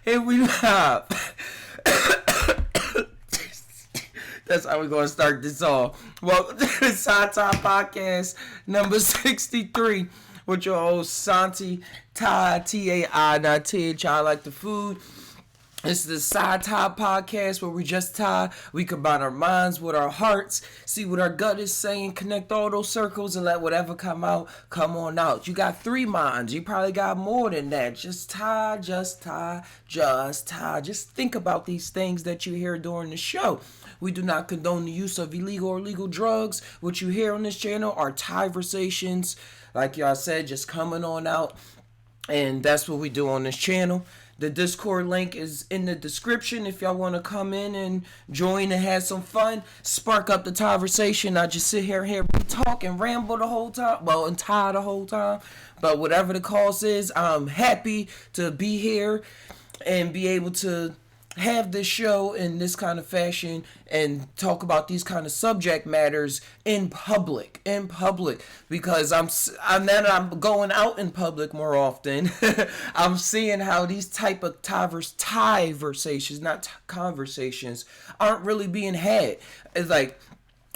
And we live. That's how we're gonna start this off. Welcome to the Side Top Podcast number 63 with your host Santi Tai Tai, not Ted. Y'all like the food. This is the Side Top Podcast where we just tie. We combine our minds with our hearts, see what our gut is saying, connect all those circles, and let whatever come out, come on out. You got 3 minds. You probably got more than that. Just tie, just tie, just tie. Just think about these things that you hear during the show. We do not condone the use of illegal or legal drugs. What you hear on this channel are conversations, like y'all said, just coming on out. And that's what we do on this channel. The Discord link is in the description if y'all want to come in and join and have some fun. Spark up the conversation. I just sit here, talk and ramble the whole time. Well, and tie the whole time. But whatever the cause is, I'm happy to be here and be able to have this show in this kind of fashion and talk about these kind of subject matters in public because I'm going out in public more often. I'm seeing how these type of conversations, not conversations, aren't really being had. It's like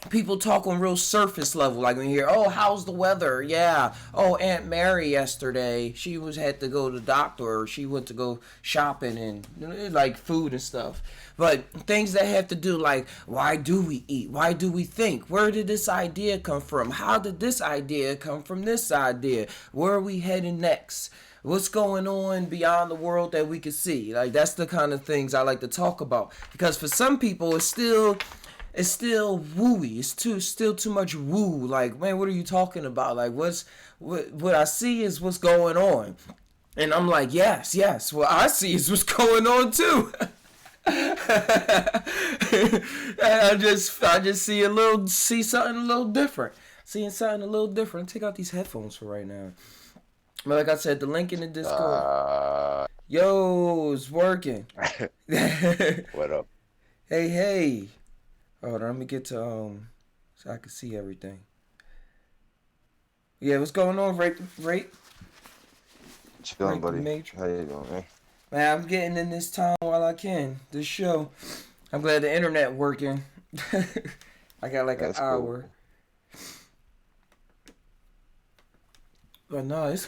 people talk on real surface level, like when you hear, "Oh, how's the weather?" Yeah. "Oh, Aunt Mary yesterday, she had to go to the doctor, or she went to go shopping," and like food and stuff. But things that have to do like, why do we eat? Why do we think? Where did this idea come from? How did this idea come from this idea? Where are we heading next? What's going on beyond the world that we can see? Like, that's the kind of things I like to talk about, because for some people it's still wooey. It's still too much woo. Like, man, what are you talking about? Like, what I see is what's going on. And I'm like, yes. What I see is what's going on too. I just see something a little different. Seeing something a little different. Take out these headphones for right now. But like I said, the link in the Discord. Yo, it's working. What up? Hey. Hold on, let me get to so I can see everything. Yeah, what's going on, Rape? Chilling, buddy. How you doing, man? Man, I'm getting in this time while I can. This show. I'm glad the internet working. I got like an hour. Cool. But no, it's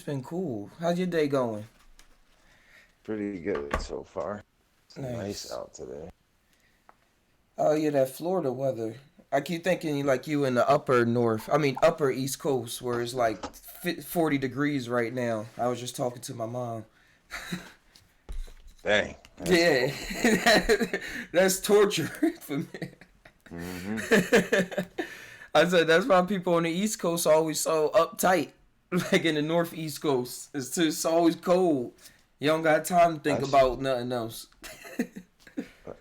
been cool. How's your day going? Pretty good so far. It's nice out today. Oh yeah, that Florida weather. I keep thinking like you in the upper East Coast, where it's like 40 degrees right now. I was just talking to my mom. Dang. Yeah, that's torture for me. Mm-hmm. I said that's why people on the East Coast are always so uptight. Like in the Northeast Coast, it's always cold. You don't got time to think about nothing else.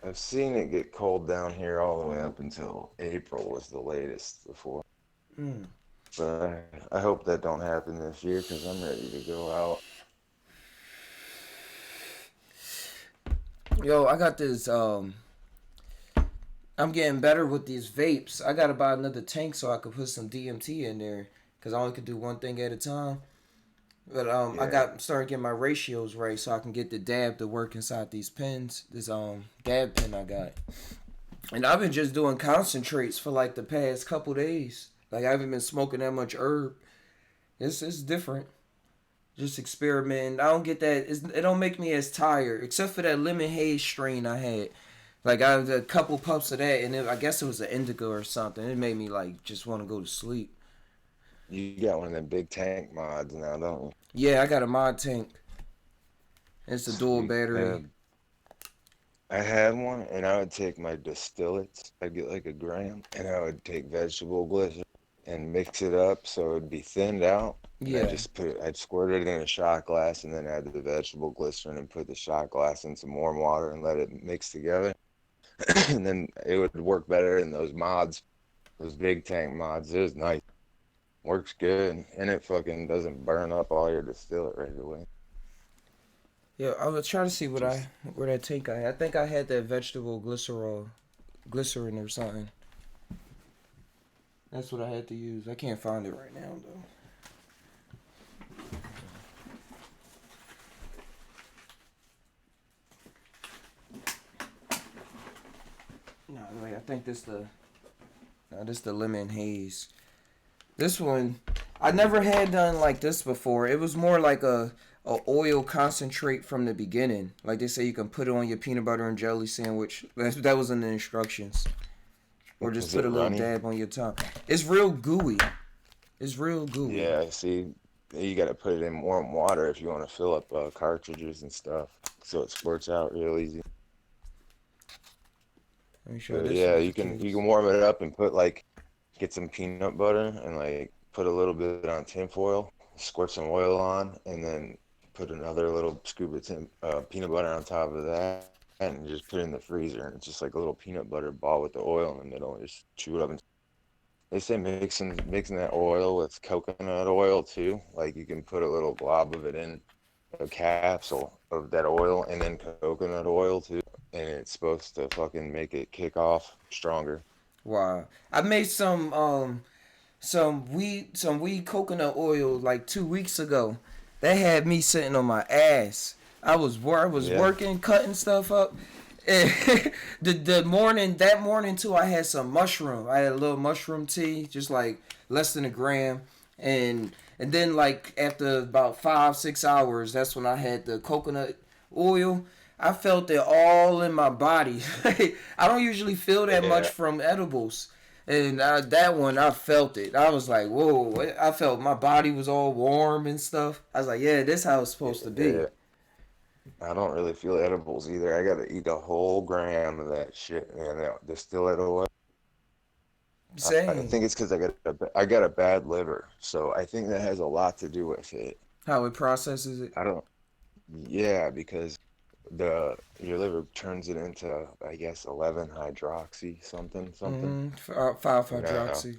I've seen it get cold down here all the way up until April was the latest before. But I hope that don't happen this year, because I'm ready to go out. Yo, I got this, I'm getting better with these vapes. I gotta buy another tank so I could put some DMT in there, because I only could do one thing at a time. But I got started getting my ratios right so I can get the dab to work inside these pens. This dab pen I got. And I've been just doing concentrates for like the past couple days. Like, I haven't been smoking that much herb. It's different. Just experimenting. I don't get that. It don't make me as tired, except for that lemon haze strain I had. Like, I had a couple puffs of that, and I guess it was an indica or something. It made me like just want to go to sleep. You got one of them big tank mods now, don't you? Yeah, I got a mod tank. It's a dual battery. I had one, and I would take my distillates. I'd get like a gram, and I would take vegetable glycerin and mix it up so it would be thinned out. Yeah. I'd squirt it in a shot glass and then add the vegetable glycerin and put the shot glass in some warm water and let it mix together. And then it would work better in those mods, those big tank mods. It was nice. Works good, and it fucking doesn't burn up all your distillate right away. Yeah, I was trying to see where that tank I had. I think I had that vegetable glycerin or something. That's what I had to use. I can't find it right now though. think this the lemon haze. This one, I never had done like this before. It was more like a oil concentrate from the beginning. Like they say, you can put it on your peanut butter and jelly sandwich. That was in the instructions. Or just Is put it a little runny? dab on your tongue. It's real gooey. It's real gooey. Yeah, see, you got to put it in warm water if you want to fill up cartridges and stuff, so it squirts out real easy. Let me show But this yeah, was the you can case. warm it up and put like get some peanut butter and like put a little bit on tinfoil, squirt some oil on, and then put another little scoop of peanut butter on top of that, and just put it in the freezer. And it's just like a little peanut butter ball with the oil in the middle. And just chew it up. And they say mixing that oil with coconut oil too. Like you can put a little glob of it in a capsule of that oil and then coconut oil too, and it's supposed to fucking make it kick off stronger. Wow. I made some weed coconut oil like 2 weeks ago. That had me sitting on my ass. I was Yeah, working, cutting stuff up. And that morning too, I had some mushroom. I had a little mushroom tea, just like less than a gram, and then like after about 5 6 hours, that's when I had the coconut oil. I felt it all in my body. I don't usually feel that much yeah, from edibles. And that one, I felt it. I was like, whoa. I felt my body was all warm and stuff. I was like, yeah, this how it's supposed to be. yeah. I don't really feel edibles either. I gotta eat a whole gram of that shit, man. That distillate oil. I Same. think it's because I got a bad liver, so I think that has a lot to do with it. How it processes it. I don't. Yeah, because the your liver turns it into, I guess, 11 hydroxy something something. Mm-hmm. 5 You know, hydroxy.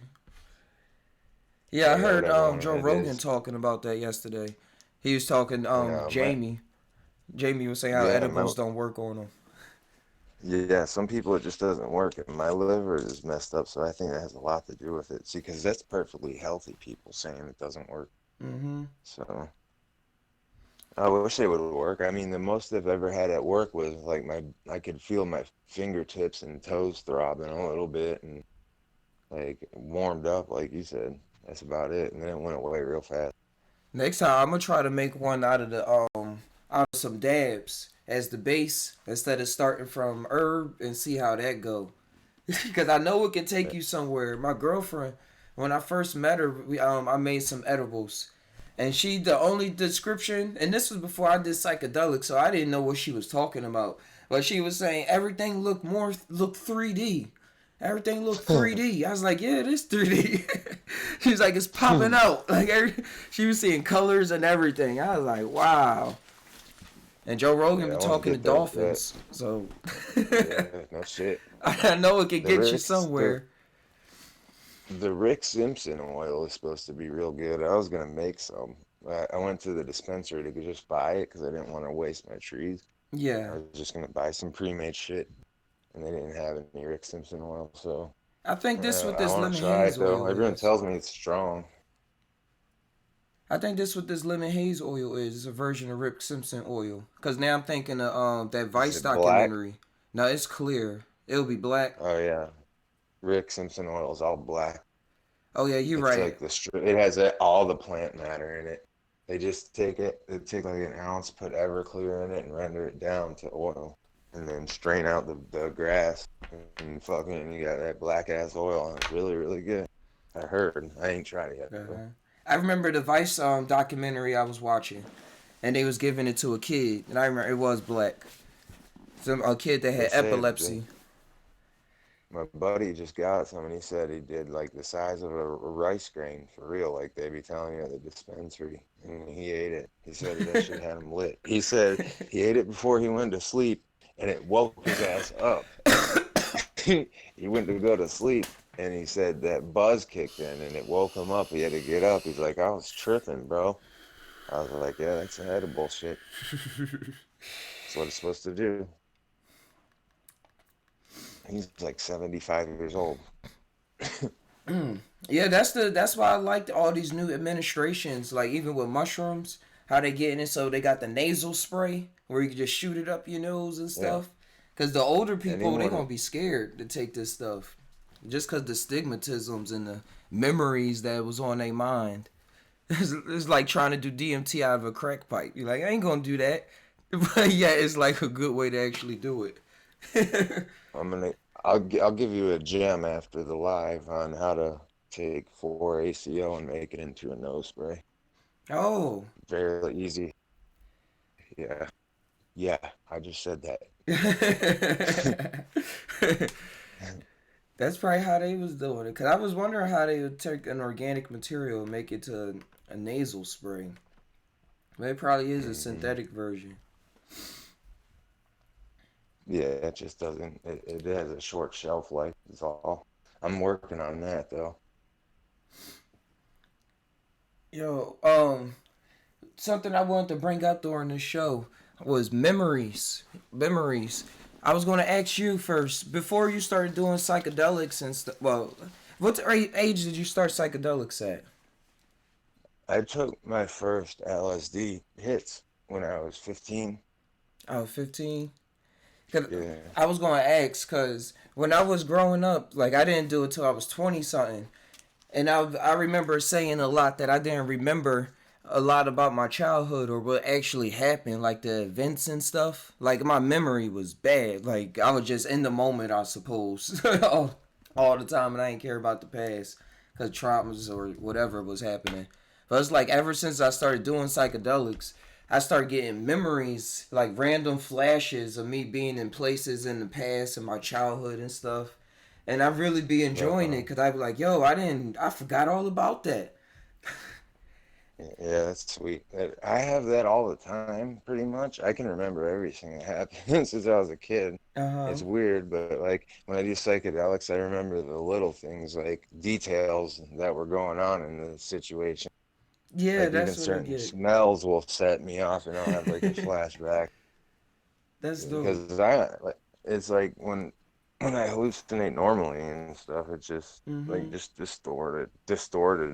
Yeah, I yeah, heard whatever one Joe it Rogan is. talking about that yesterday. He was talking My Jamie. Jamie was saying how yeah, edibles don't work on him. yeah. Some people it just doesn't work, and my liver is messed up, so I think that has a lot to do with it. See, because that's perfectly healthy people saying it doesn't work. Mm-hmm. So I wish they would work. I mean, the most I've ever had at work was like I could feel my fingertips and toes throbbing a little bit, and like warmed up, like you said. That's about it, and then it went away real fast. Next time I'm gonna try to make one out of some dabs as the base instead of starting from herb and see how that go. Because I know it can take you somewhere. My girlfriend, when I first met her, I made some edibles, and the only description, and this was before I did psychedelics, so I didn't know what she was talking about. But she was saying everything looked 3D. Everything looked 3D. I was like, yeah, it is 3D. She was like, it's popping out. She was seeing colors and everything. I was like, wow. And Joe Rogan Yeah, be I want to talking to get that. dolphins, so Yeah, no shit. I know it could The get you Rick's the somewhere. the Rick Simpson oil is supposed to be real good. I was gonna make some. I went to the dispensary to just buy it because I didn't want to waste my trees. I Yeah, was just gonna buy some pre-made shit, and they didn't have any Rick Simpson oil, so I think this what I this want lemon to try it haze though. oil Everyone is. tells me it's strong. I think this what this lemon haze oil is. It's a version of Rip Simpson oil. Cause now I'm thinking of that Is Vice it black? documentary. No, it's clear. It'll be black. Oh yeah, Rick Simpson oil is all black. Oh yeah, you're It's right. like it has all the plant matter in it. They just they take like an ounce, put Everclear in it, and render it down to oil, and then strain out the grass, and fucking you got that black ass oil, and it's really really good. I heard. I ain't tried it yet though. Uh-huh. I remember the Vice documentary I was watching, and they was giving it to a kid, and I remember it was black. A kid that They had said epilepsy. my buddy just got some, and he said he did like the size of a rice grain for real, like they be telling you at the dispensary. And he ate it. He said that shit had him lit. He said he ate it before he went to sleep, and it woke his ass up. He went to go to sleep, and he said that buzz kicked in, and it woke him up. He had to get up. He's like, I was tripping, bro. I was like, yeah, that's edible shit. That's what it's supposed to do. He's like 75 years old. Yeah, that's why I liked all these new administrations. Like even with mushrooms, how they getting it so they got the nasal spray where you can just shoot it up your nose and Yeah. stuff. Because the older people, they anyone. gonna be scared to take this stuff, just because the stigmatisms and the memories that was on their mind. It's like trying to do DMT out of a crack pipe. You're like, I ain't gonna do that, but yeah, it's like a good way to actually do it. I'm gonna. I'll give you a gem after the live on how to take 4-ACO and make it into a nose spray. Oh. Very easy. Yeah. Yeah. I just said that. That's probably how they was doing it. Cause I was wondering how they would take an organic material and make it to a nasal spray. But it probably is a Hmm. synthetic version. Yeah, it just doesn't. It has a short shelf life. Is all. I'm working on that though. Yo, something I wanted to bring up during the show was memories. Memories. I was going to ask you first before you started doing psychedelics and stuff. Well, what age did you start psychedelics at? I took my first LSD hits when I was 15. Oh, 15. Cause Yeah. I was going to ask because when I was growing up, like I didn't do it till I was 20 something. And I remember saying a lot that I didn't remember a lot about my childhood or what actually happened, like the events and stuff. Like my memory was bad. Like I was just in the moment, I suppose, all the time, and I didn't care about the past because traumas or whatever was happening. But it's like ever since I started doing psychedelics, I started getting memories, like random flashes of me being in places in the past in my childhood and stuff, and I really be enjoying it Uh-huh. because I be like, yo, I forgot all about that. Yeah, that's sweet. I have that all the time, pretty much. I can remember everything that happened since I was a kid. Uh huh. It's weird, but like when I do psychedelics, I remember the little things, like details that were going on in the situation. Yeah, Like even that's what I certain get. smells will set me off, and I'll have like a flashback. That's dope. Because I like it's like when I hallucinate normally and stuff, it's just like Mm-hmm. just distorted.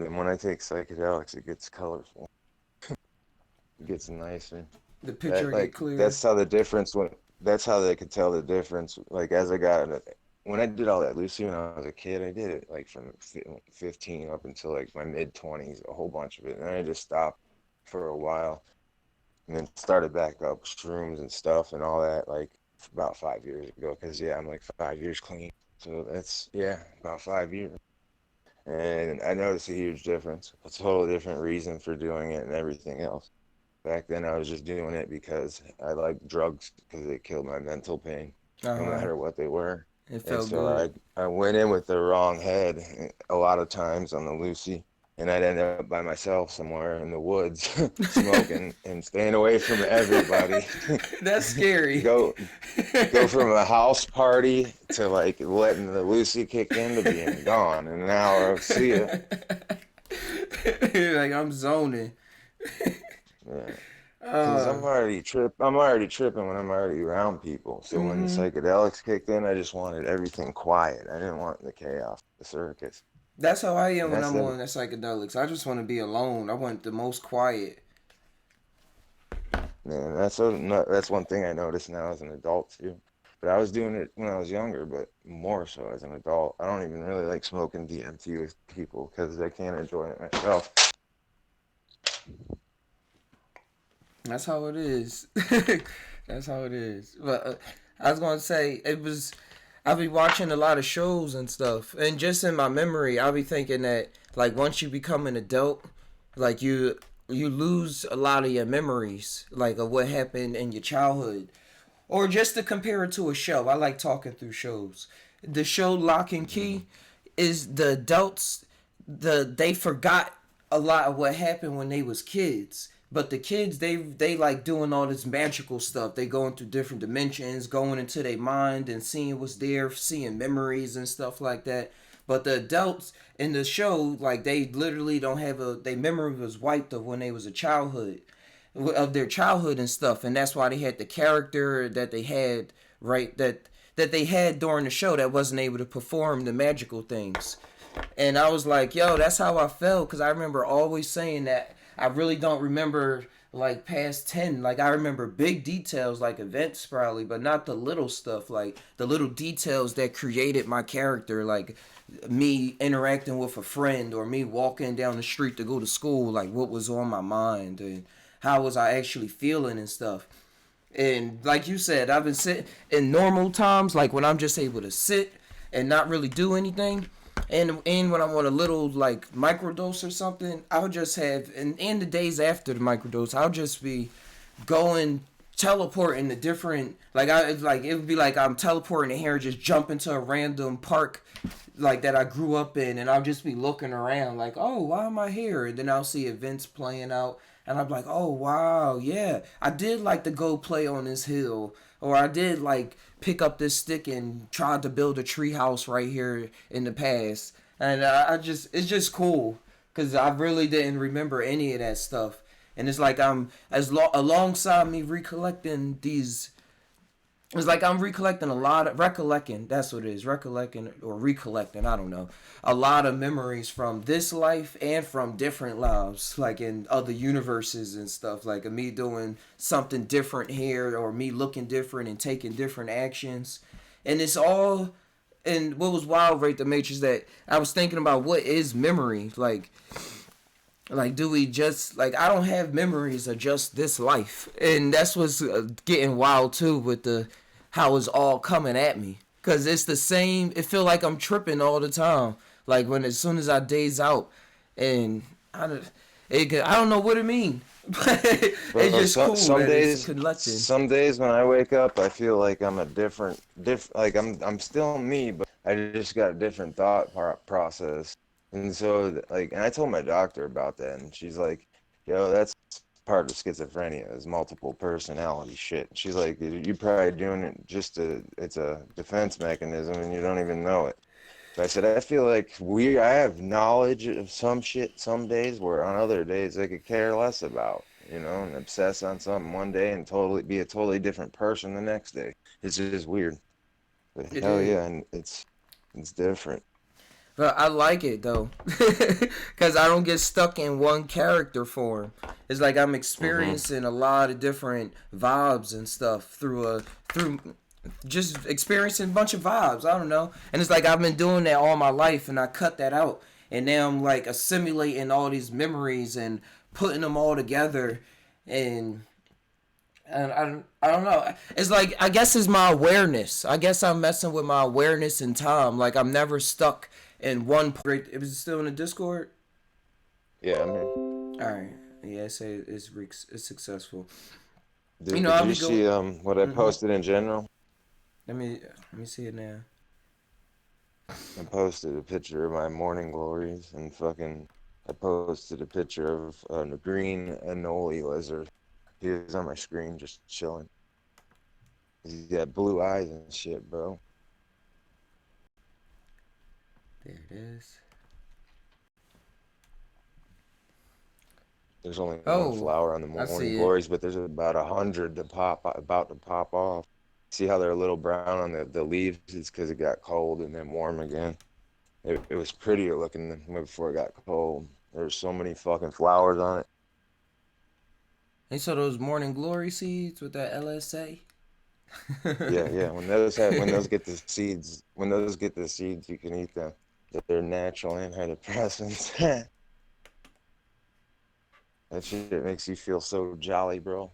And when I take psychedelics, it gets colorful, it gets nicer. The picture That get like clear. that's how the difference when that's how they could tell the difference. Like as I got when I did all that Lucy when I was a kid, I did it like from 15 up until like my mid 20s, a whole bunch of it, and then I just stopped for a while and then started back up shrooms and stuff and all that like about 5 years ago. Because yeah, I'm like 5 years clean, so that's yeah about 5 years, and I noticed a huge difference, a total different reason for doing it and everything else. Back then, I was just doing it because I liked drugs because they killed my mental pain, Uh no huh. matter what they were. It And felt so good. I went in with the wrong head a lot of times on the Lucy, and I'd end up by myself somewhere in the woods smoking and staying away from everybody. That's scary. Go go from a house party to like letting the Lucy kick in to being gone in an hour of see ya. Like I'm zoning. Yeah. Because Uh. I'm already tripping when I'm already around people. So when the Mhm. psychedelics kicked in, I just wanted everything quiet. I didn't want the chaos, the circus. That's how I am And when that's I'm the on the psychedelics. I just want to be alone. I want the most quiet. man, that's one thing I noticed now as an adult too. But I was doing it when I was younger, but more so as an adult. I don't even really like smoking DMT with people because I can't enjoy it myself. That's how it is. That's how it is. But I was gonna say it was. I'll be watching a lot of shows and stuff, and just in my memory, I'll be thinking that like once you become an adult, like you lose a lot of your memories, like of what happened in your childhood, or just to compare it to a show. I like talking through shows. The show Lock and Hmm. Key is the adults they forgot a lot of what happened when they was kids. But the kids they like doing all this magical stuff. They going through different dimensions, going into their mind and seeing what's there, seeing memories and stuff like that. But the adults in the show, like they literally don't have their memory was wiped of when they was a childhood of their childhood and stuff, and that's why they had the character that they had, right, that they had during the show that wasn't able to perform the magical things. And I was like, yo, that's how I felt because I remember always saying that I really don't remember like past 10. Like I remember big details like events probably, but not the little stuff, like the little details that created my character, like me interacting with a friend or me walking down the street to go to school, like what was on my mind and how was I actually feeling and stuff. And like you said, I've been sitting in normal times, like when I'm just able to sit and not really do anything. And when I'm on a little like microdose or something, I'll just have, and in the days after the microdose, I'll just be going teleporting to different, like I like it would be like I'm teleporting here, just jump into a random park like that I grew up in, and I'll just be looking around like, oh, why am I here? And then I'll see events playing out, and I'm like, oh wow, yeah, I did like to go play on this hill, or I did like pick up this stick and try to build a tree house right here in the past, and I just it's just cool because I really didn't remember any of that stuff, and it's like I'm alongside me recollecting these, it's like I'm recollecting a lot of recollecting. That's what it is, recollecting or recollecting. I don't know. A lot of memories from this life and from different lives, like in other universes and stuff. Like me doing something different here, or me looking different and taking different actions, and it's all. And what was wild, right? The Matrix, that I was thinking about what is memory, like do we just like I don't have memories of just this life, and that's what's getting wild too with the how it's all coming at me, because it's the same. It feel like I'm tripping all the time, like when as soon as I daze out, and I don't know what it mean, but it's Bro, just cool some that it's days, collecting. some days when I wake up, I feel like I'm a like I'm still me, but I just got a different process. And so, like, and I told my doctor about that, and she's like, "Yo, that's part of schizophrenia is multiple personality shit." She's like, "You probably doing it just to, it's a defense mechanism, and you don't even know it." But I said, I feel like I have knowledge of some shit some days where on other days I could care less about, and obsess on something one day and totally be a totally different person the next day. It's just weird. But It hell is. yeah, and it's different. But I like it though, because I don't get stuck in one character form. It's like I'm Hmm. experiencing a lot of different vibes and stuff through just experiencing a bunch of vibes. I don't know, and it's like I've been doing that all my life, and I cut that out, and now I'm like assimilating all these memories and putting them all together, and I don't know. It's like I guess it's my awareness. I guess I'm messing with my awareness in time. Like I'm never stuck in one. It was still in the Discord. Yeah, I mean, All right. Yeah, say it's successful. You know, did I'll you be going. see what I Mm-hmm. posted in general? Let me see it now. I posted a picture of my morning glories and fucking I posted a picture of a green anole lizard. He was on my screen just chilling. He's got blue eyes and shit, bro. There it is. There's only one Oh, flower on the I morning see it. glories, but there's about 100 to about to pop off. See how they're a little brown on the leaves? It's because it got cold and then warm again. It was prettier looking than before it got cold. There's so many fucking flowers on it. And so those morning glory seeds with that LSA. Yeah, yeah. When those get the seeds, you can eat them. They're natural antidepressants. That shit makes you feel so jolly, bro.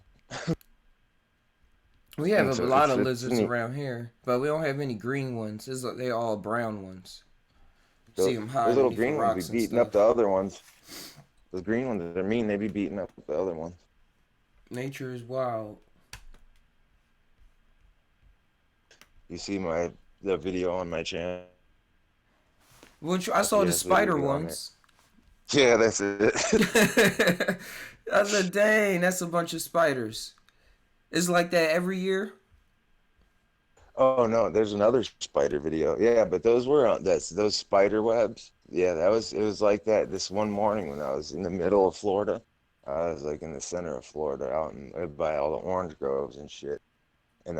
We have a And so lot of it's lizards neat. around here, but we don't have any green ones. They all brown ones. See Those them those hide little underneath the green ones be rocks and beating up the stuff. other ones. Those green ones are mean. They be beating up the other ones. Nature is wild. You see the video on my channel. Which I saw the Yes, the spider video on there. ones. Yeah, that's it. I said, dang, that's a bunch of spiders. It's like that every year. Oh no, there's another spider video. Yeah, but those were on that's those spider webs. Yeah, it was like that this one morning when I was in the middle of Florida. I was like in the center of Florida out by all the orange groves and shit. And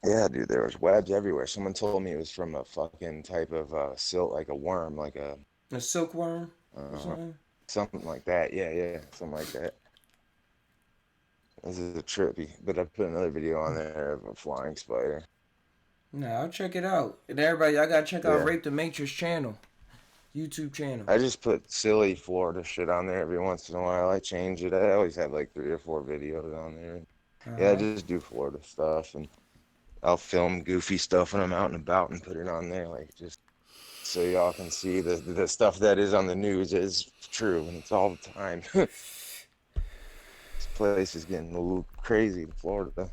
yeah, dude, there was webs everywhere. Someone told me it was from a fucking type of silt, like a worm, like a A silkworm or uh, something. something like that. Yeah, yeah, something like that. This is a trippy, but I put another video on there of a flying spider. Nah, I'll check it out. And everybody, I gotta check out Yeah. Rape the Matrix channel, YouTube channel. I just put silly Florida shit on there every once in a while. I change it. I always have like 3 or 4 videos on there. Yeah, I Uh-huh. just do Florida stuff, and I'll film goofy stuff when I'm out and about and put it on there, like just so y'all can see the stuff that is on the news is true, and it's all the time. This place is getting a little crazy in Florida.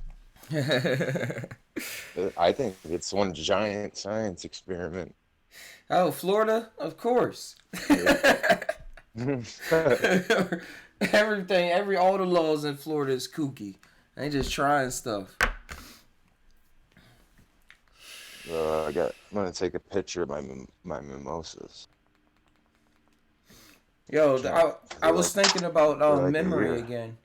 I think it's one giant science experiment. Oh, Florida? Of course. Yeah. All the laws in Florida is kooky. They just trying stuff. I'm gonna take a picture of my mimosas. Yo, I Feel like was thinking about feel like a memory year. again.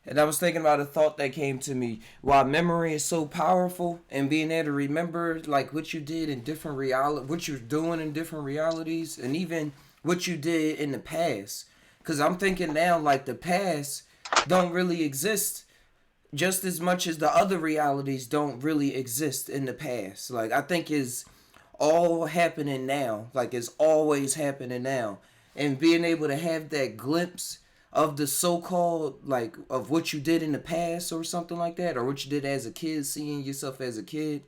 And I was thinking about a thought that came to me. Why memory is so powerful and being able to remember like what you did in different reality, what you're doing in different realities, and even what you did in the past. Cause I'm thinking now like the past don't really exist just as much as the other realities don't really exist in the past. Like I think is all happening now. Like it's always happening now. And being able to have that glimpse of the so-called like of what you did in the past or something like that, or what you did as a kid, seeing yourself as a kid.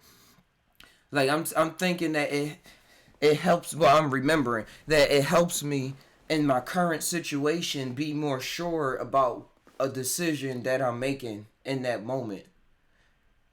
Like I'm thinking that it helps. Well, I'm remembering that it helps me in my current situation be more sure about a decision that I'm making in that moment,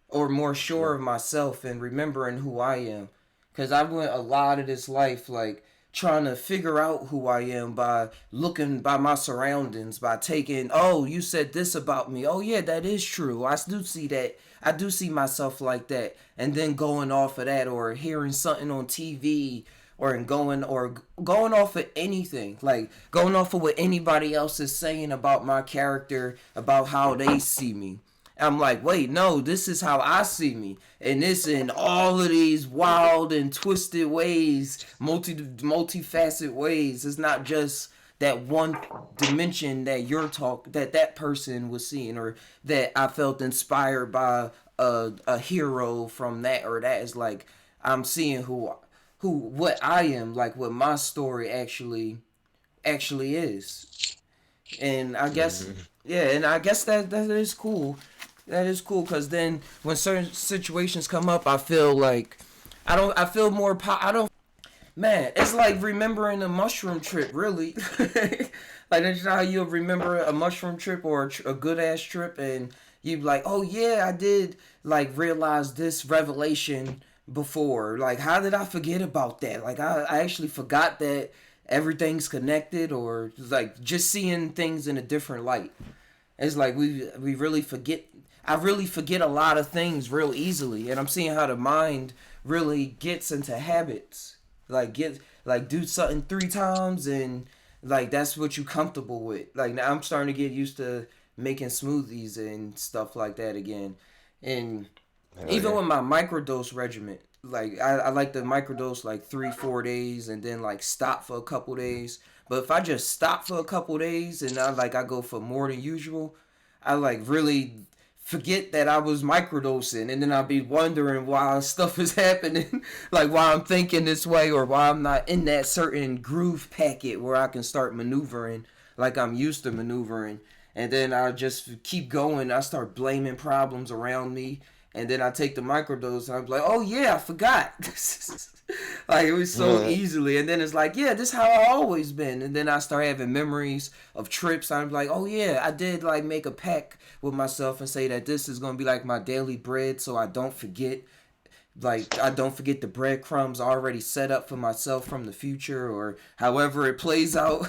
or more sure of myself and remembering who I am. Cause I went a lot of this life like trying to figure out who I am by looking by my surroundings, by taking, oh, you said this about me. Oh yeah, that is true. I do see that. I do see myself like that. And then going off of that or hearing something on TV or going off of anything, like going off of what anybody else is saying about my character, about how they see me. I'm like, wait, no, this is how I see me, and this in all of these wild and twisted ways, multifaceted ways. It's not just that one dimension that that person was seeing, or that I felt inspired by a hero from that or that. Is like I'm seeing what I am, like what my story actually is. And I guess Hmm. yeah, and I guess that is cool. That is cool because then when certain situations come up, I feel like I feel more. I don't. Man, it's like remembering a mushroom trip. Really, like that's how you'll remember a mushroom trip or a good ass trip, and you be like, oh yeah, I did like realize this revelation before. Like, how did I forget about that? Like, I actually forgot that everything's connected, or like just seeing things in a different light. It's like we really forget. I really forget a lot of things real easily, and I'm seeing how the mind really gets into habits. Like do something 3 times, and like that's what you comfortable with. Like now I'm starting to get used to making smoothies and stuff like that again, and Hell even yeah. with my microdose regimen, like I like the microdose like 3 4 days and then like stop for a couple days. But if I just stop for a couple days and I go for more than usual, I like really forget that I was microdosing, and then I'll be wondering why stuff is happening, like why I'm thinking this way or why I'm not in that certain groove packet where I can start maneuvering like I'm used to maneuvering. And then I just keep going. I start blaming problems around me, and then I take the microdose and I'm like, oh yeah, I forgot. Like it was so Yeah. easily, and then it's like, yeah, this is how I always been. And then I start having memories of trips. I'm like, oh yeah, I did like make a pact with myself and say that this is gonna be like my daily bread, so I don't forget. Like I don't forget the breadcrumbs already set up for myself from the future, or however it plays out.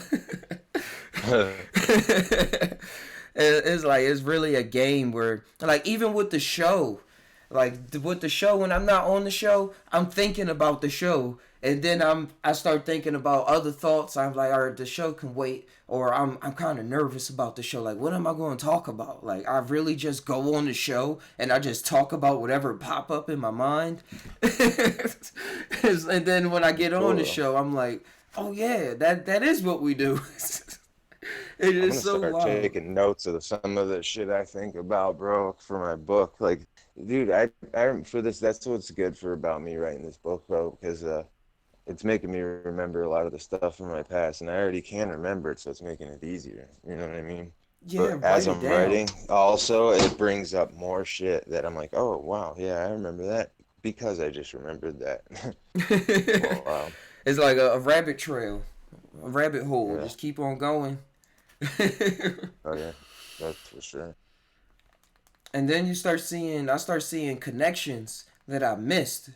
It's like it's really a game where like even with the show, like with the show when I'm not on the show, I'm thinking about the show, and then I start thinking about other thoughts. I'm like, all right, the show can wait, or I'm kind of nervous about the show. Like, what am I going to talk about? Like, I really just go on the show and I just talk about whatever pop up in my mind, and then when I get on the Cool. show, I'm like, oh yeah, that is what we do. It I'm is gonna so start wild. taking notes of some of the shit I think about, bro, for my book. Like, dude, for this. That's what's good for about me writing this book, bro, because it's making me remember a lot of the stuff from my past, and I already can remember it, so it's making it easier. You know what I mean? Yeah, But write as it I'm down. writing, also it brings up more shit that I'm like, oh wow, yeah, I remember that because I just remembered that. It's wild. It's like a rabbit trail, a rabbit hole. Yeah. Just keep on going. Oh yeah, that's for sure. And then I start seeing connections that I missed,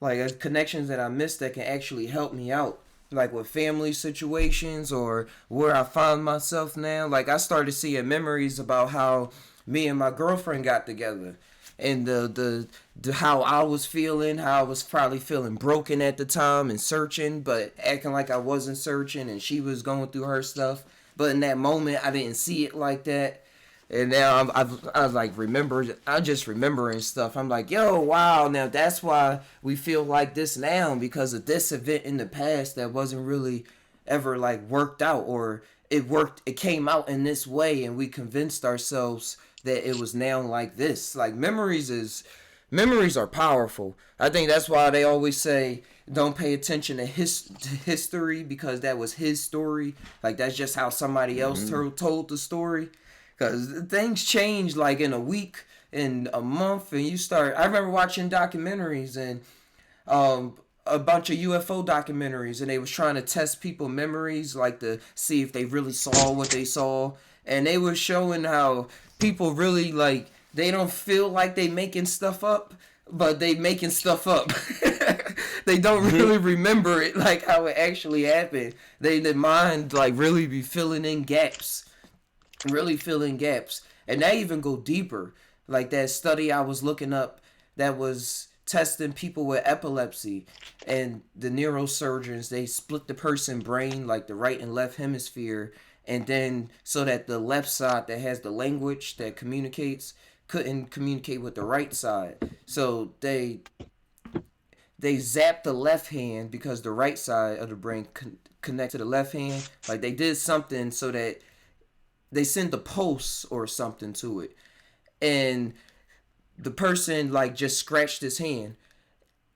like connections that I missed that can actually help me out, like with family situations or where I find myself now. Like I started seeing memories about how me and my girlfriend got together, and the how I was feeling, how I was probably feeling broken at the time and searching, but acting like I wasn't searching, and she was going through her stuff. But in that moment, I didn't see it like that. And now I like remember, I'm just remembering stuff. I'm like, yo, wow, now that's why we feel like this now because of this event in the past that wasn't really ever like worked out, or it came out in this way and we convinced ourselves that it was now like this. Like memories are powerful. I think that's why they always say don't pay attention to history because that was his story. Like that's just how somebody else Hmm. told the story. Because things change like in a week, in a month, and you start. I remember watching documentaries and um, a bunch of UFO documentaries, and they was trying to test people memories, like to see if they really saw what they saw, and they were showing how people really like they don't feel like they making stuff up, but they making stuff up. They don't really remember it like how it actually happened. Their mind like really be filling in gaps, really filling gaps. And they even go deeper. Like that study I was looking up that was testing people with epilepsy, and the neurosurgeons they split the person brain like the right and left hemisphere, and then so that the left side that has the language that communicates couldn't communicate with the right side. So they zapped the left hand because the right side of the brain connect to the left hand. Like they did something so that they sent a pulse or something to it, and the person like just scratched his hand,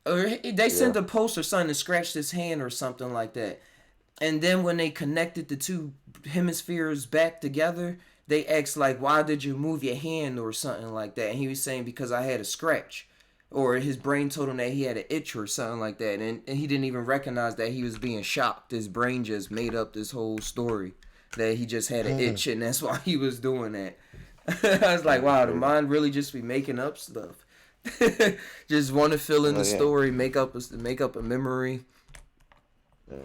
or they sent Yeah. a pulse or something and scratched his hand or something like that. And then when they connected the two hemispheres back together, they asked like, "Why did you move your hand?" or something like that. And he was saying because I had a scratch, or his brain told him that he had an itch or something like that, and he didn't even recognize that he was being shocked. His brain just made up this whole story that he just had an itch, and that's why he was doing that. I was like, That's wow, the crazy. mind really just be making up stuff. Just want to fill in the Well, yeah. story, make up a memory.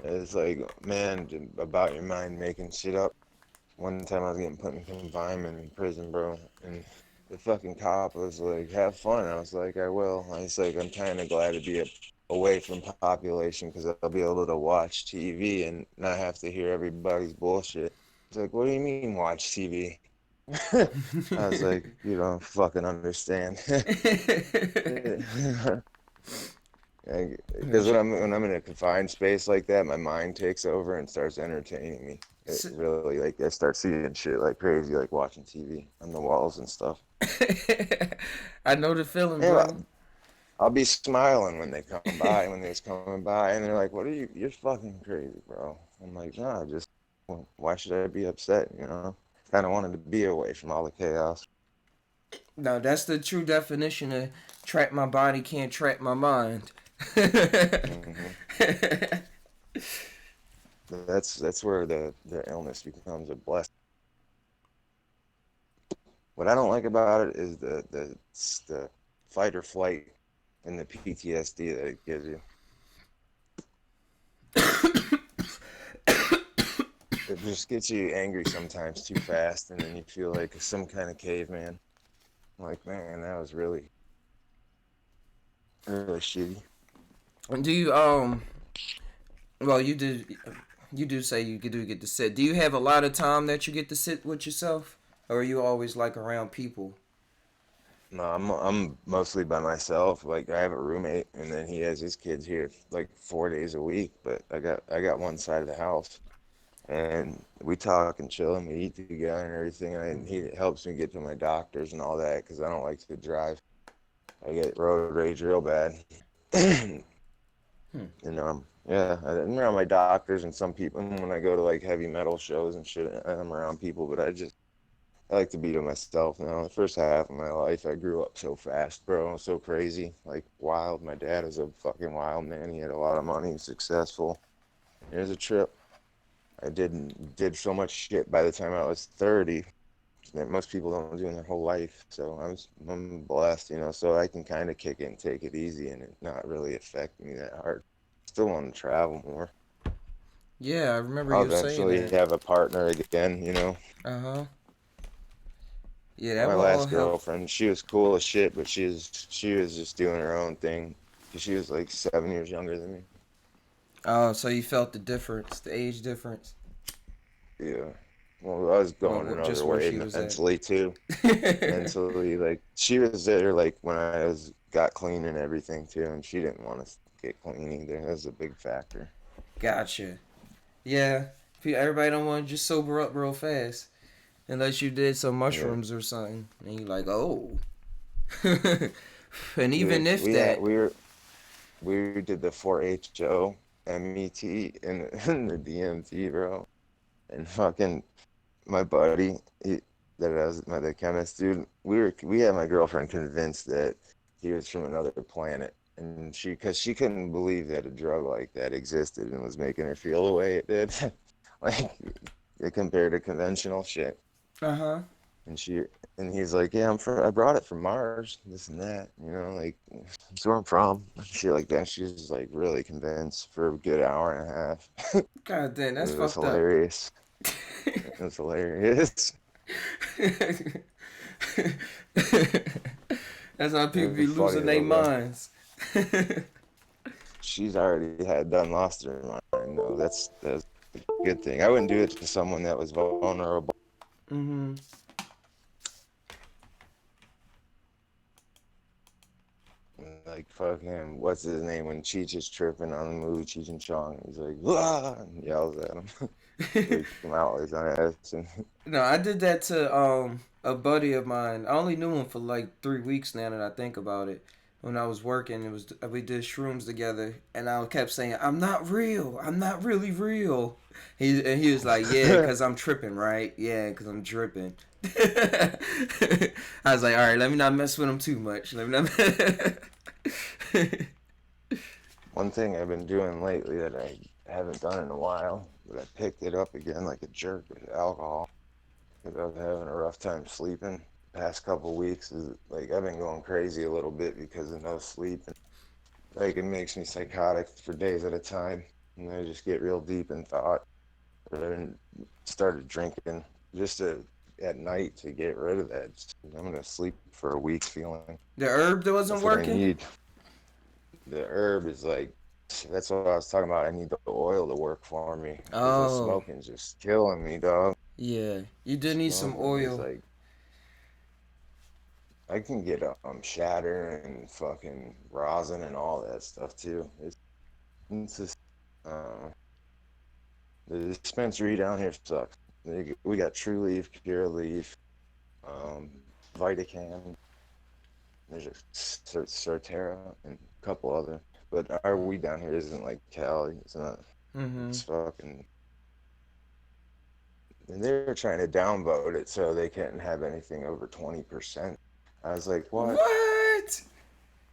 It's like, man, about your mind making shit up. One time I was getting put in confinement in prison, bro, and the fucking cop was like, "Have fun." I was like, "I will." I was like, "I'm kind of glad to be away from population because I'll be able to watch TV and not have to hear everybody's bullshit." It's like, "What do you mean watch TV?" I was like, "You don't fucking understand." Because when I'm in a confined space like that, my mind takes over and starts entertaining me. It really like I start seeing shit like crazy, like watching TV on the walls and stuff. I know the feeling, And bro. I'll be smiling when they come by, when they's coming by, and they're like, "What are you? You're fucking crazy, bro." I'm like, "Nah, just well, why should I be upset? You know, kind of wanted to be away from all the chaos." No, that's the true definition of trap my body can't trap my mind. Hmm. That's where the illness becomes a blessing. What I don't like about it is the fight or flight and the PTSD that it gives you. It just gets you angry sometimes too fast, and then you feel like some kind of caveman. Like, man, that was really, really shitty. Do you well you do say you do get to sit. Do you have a lot of time that you get to sit with yourself, or are you always like around people? No, I'm mostly by myself. Like, I have a roommate, and then he has his kids here like 4 days a week. But I got one side of the house. and we talk and chill and we eat together and everything. And he helps me get to my doctors and all that because I don't like to drive. I get road rage real bad. Hmm. Yeah, I'm around my doctors and some people. And when I go to like heavy metal shows and shit, I'm around people. But I like to be to myself now. The first half of my life, I grew up so fast, bro. So crazy, like wild. My dad is a fucking wild man. He had a lot of money, successful. Here's a trip. I did so much shit by the time I was 30 that most people don't do in their whole life. So I'm blessed, so I can kind of kick it and take it easy and it not really affect me that hard. Still want to travel more. Yeah, I remember I'll you saying eventually that. have a partner again. Uh huh. Yeah, that My will all last help. girlfriend, she was cool as shit, but she was just doing her own thing. She was like 7 years younger than me. Oh, so you felt the difference, the age difference. Yeah. Well, I was Well, going another just where way she was at. mentally too. Mentally, like she was there like when I was got clean and everything too, and she didn't want to get clean either. That was a big factor. Gotcha. Yeah, everybody don't want to just sober up real fast unless you did some Yeah. mushrooms or something, and you like, oh. And even Dude, if we had that, we did the 4-HO MET in the DMT, bro. And fucking my buddy, that I was the chemist dude. We had my girlfriend convinced that he was from another planet, and because she couldn't believe that a drug like that existed and was making her feel the way it did, like compared to conventional shit. uh huh. And he's like, yeah, I brought it from Mars, this and that, like that's where I'm from, shit like that. She's like really convinced for a good hour and a half. God damn, It that's was fucked up. hilarious. It was hilarious. That's how people be It's funny losing their though, bro. minds. She's already had done lost her mind though. That's a good thing. I wouldn't do it to someone that was vulnerable. Hmm. Like fucking what's his name when Cheech is tripping on the movie Cheech and Chong. He's like, "Wah!" and yells at him. Freaks him out. He's on ass. And No, I did that to a buddy of mine. I only knew him for like 3 weeks now that I think about it. When I was working, it was we did shrooms together, and I kept saying, "I'm not real. I'm not really real." He was like, "Yeah, cause I'm tripping, right? Yeah, cause I'm dripping." I was like, "All right, let me not mess with him too much. Let me not." one thing I've been doing lately that I haven't done in a while, but I picked it up again like a jerk with alcohol because I was having a rough time sleeping. Past couple weeks is like I've been going crazy a little bit because of no sleep. Like it makes me psychotic for days at a time, and I just get real deep in thought. And started drinking just at night to get rid of that. I'm gonna sleep for a week feeling. The herb that wasn't That's what I working. need. The herb is like that's what I was talking about. I need the oil to work for me because the Oh, smoking's just killing me, dog. yeah. You do need some Smoking is oil. like I can get shatter and fucking rosin and all that stuff too. It's just uh, the dispensary down here sucks. We got True Leaf, Pure Leaf, um, Vitacam. There's a Certera and a couple other. But our weed down here isn't like Cali. It's not. Mm-hmm. It's fucking. And they're trying to downvote it so they can't have anything over 20%. I was like, what? What?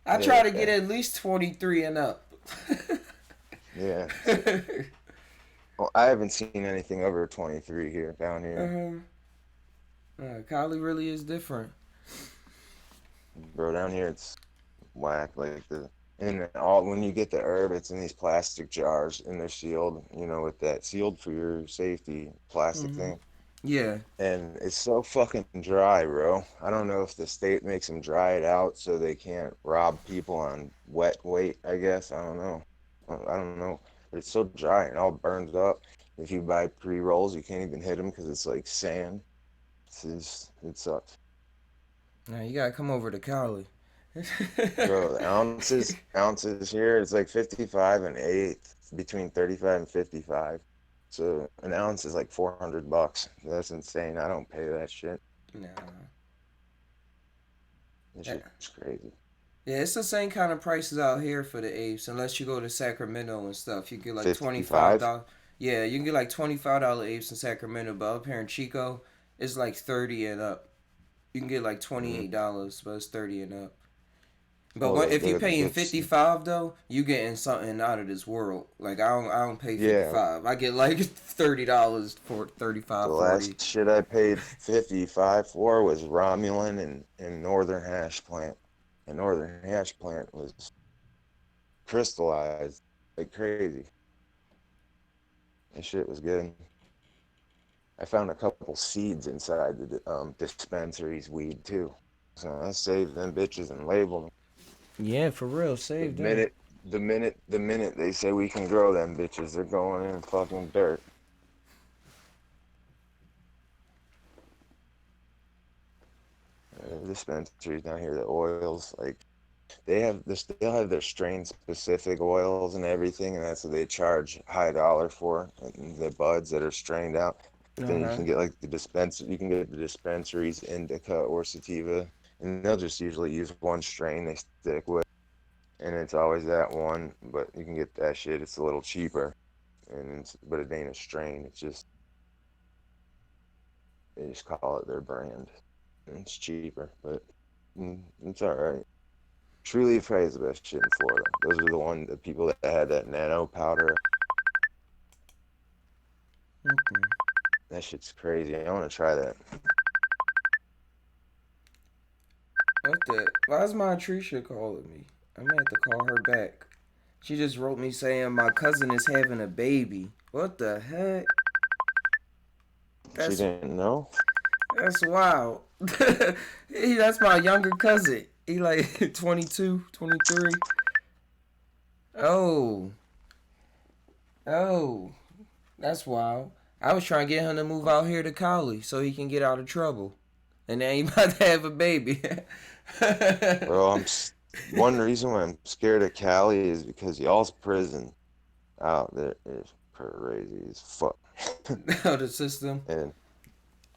I try to get Yeah, at least 23 and up. yeah. Well, I haven't seen anything over 23 here down here, uh, Cali really is different. bro. Down here it's whack. Like and all when you get the herb, it's in these plastic jars and they're sealed. With that sealed for your safety plastic Hmm. thing. Yeah. And it's so fucking dry, bro. I don't know if the state makes them dry it out so they can't rob people on wet weight, I guess. I don't know. I don't know. But it's so dry and all burns up. If you buy pre-rolls, you can't even hit them because it's like sand. It sucks. Now you gotta come over to Cali. Bro, the ounces here, it's like 55 and eighth, between 35 and 55. So an ounce is like $400. That's insane. I don't pay that shit. Nah. This Yeah, shit's crazy. yeah, it's the same kind of prices out here for the apes, unless you go to Sacramento and stuff. You get like $55. $25. Yeah, you can get like $25 apes in Sacramento, but up here in Chico, it's like 30 and up. You can get like Mm-hmm. $28, but it's 30 and up. But Oh, what, if they you got the paying bits. 55 though, you getting something out of this world. Like I don't pay Yeah, 55. I get like $30 for the 35, 40. last shit I paid 55 for was Romulan and Northern Hash Plant. And Northern Hash Plant was crystallized like crazy. And shit was good. I found a couple seeds inside the dispensary's weed too. So I saved them bitches and labeled them. Yeah, for real, The save them. minute, the minute they say we can grow them bitches, they're going in fucking dirt. Dispensaries down here, the oils, like they'll have their strain specific oils and everything, and that's what they charge high dollar for, and the buds that are strained out. But Uh then you huh. can get like you can get the dispensaries indica or sativa, and they'll just usually use one strain they stick with, and it's always that one. But you can get that shit. It's a little cheaper, but it ain't a strain. It's just they just call it their brand, and it's cheaper, but it's all right. Truly Frey is the best shit in Florida. Those are the people that had that nano powder. Mm-mm. That shit's crazy. I want to try that. What the? Why is my Trisha calling me? I'm gonna have to call her back. She just wrote me saying my cousin is having a baby. What the heck? She That's didn't know. that's wild. That's my younger cousin. He like 22, 23. Oh, oh, that's wild. I was trying to get him to move out here to Cali so he can get out of trouble. And now he about to have a baby. Bro, one reason why I'm scared of Cali is because y'all's prison out there is crazy as fuck. Out the system. And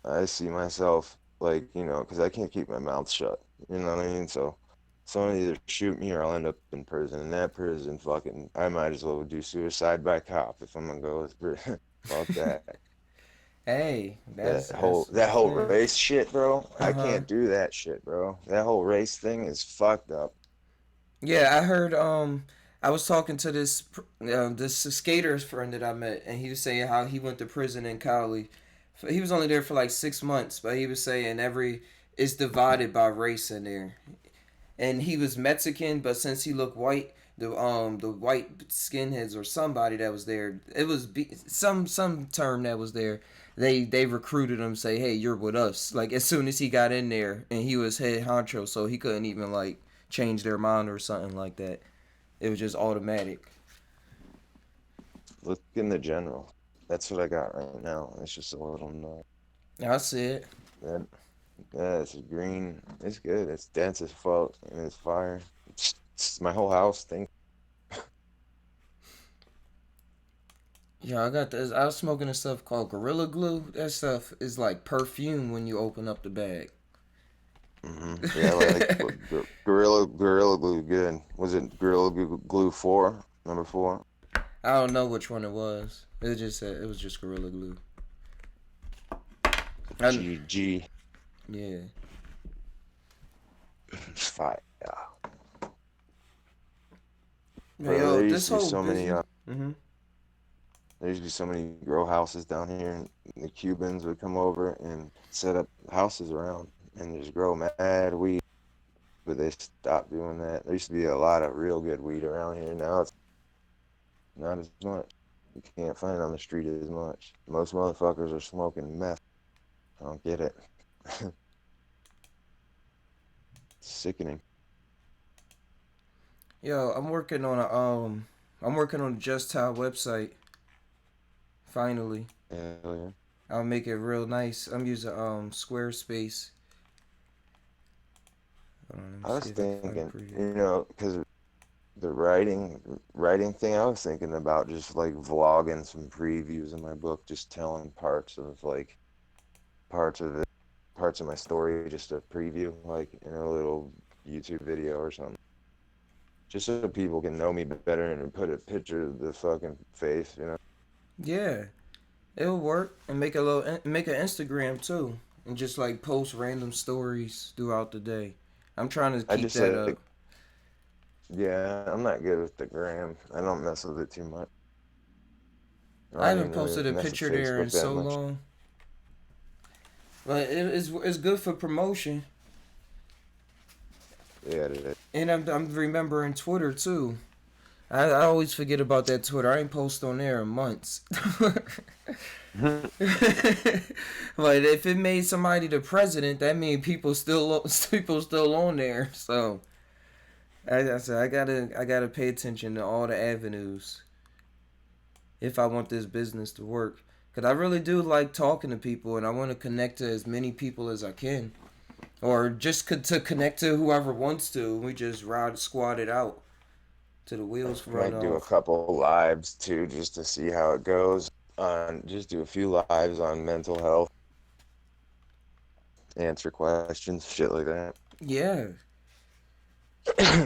I see myself like, because I can't keep my mouth shut. You know what I mean? So someone either shoot me or I'll end up in prison. And that prison fucking I might as well do suicide by cop if I'm gonna go with prison. Fuck that. Hey, That that's whole that's that that's whole fair. race shit, bro. Uh I huh. can't do that shit, bro. That whole race thing is fucked up. Yeah, I heard. I was talking to this skater friend that I met, and he was saying how he went to prison in Cali. He was only there for like 6 months, but he was saying every it's divided by race in there. And he was Mexican, but since he looked white, the white skinheads or somebody that was there, it was some term that was there. They recruited him, say, hey, you're with us. Like as soon as he got in there, and he was head honcho, so he couldn't even like change their mind or something like that. It was just automatic. Look in the general. That's what I got right now. It's just a little nut. I see it. That yeah, it's green. It's good. It's dense as fuck and it's fire. My whole house thing. Yeah, I got this. I was smoking this stuff called Gorilla Glue. That stuff is like perfume when you open up the bag. Yeah, like Gorilla Glue good. Was it Glue 4? Number 4? I don't know which one it was. It just said it was just Gorilla Glue. I, GG. yeah. Fire. But Bro, yo, there used this to be whole so many business. Mm-hmm. there used to be so many grow houses down here, and the Cubans would come over and set up houses around and just grow mad weed. But they stopped doing that. There used to be a lot of real good weed around here. Now it's not as much. You can't find it on the street as much. Most motherfuckers are smoking meth. I don't get it. Sickening. Yo, I'm working on a Just Tile website. Finally, Hell yeah. I'll make it real nice. I'm using Squarespace. Hold on, let me I was see if I can find a thinking, preview. because the writing thing, I was thinking about just like vlogging some previews of my book, just telling parts of it, parts of my story, just a preview, like in a little YouTube video or something, just so people can know me better and put a picture of the fucking face, you know. Yeah, it'll work, and make an Instagram too, and just like post random stories throughout the day. I'm trying to I keep just that up. like, yeah, I'm not good with the gram. I don't mess with it too much. I I don't haven't even posted really a mess with picture there in Facebook that so much. long, but it's good for promotion. Yeah, it is. And I'm remembering Twitter too. I always forget about that Twitter. I ain't post on there in months. But if it made somebody the president, that means people still on there. So I said I gotta pay attention to all the avenues if I want this business to work. Cause I really do like talking to people, and I want to connect to as many people as I can, or just to connect to whoever wants to. We just ride squad it out to the wheels run Might do a off. couple lives too, just to see how it goes. On just do a few lives on mental health, answer questions, shit like that. Yeah,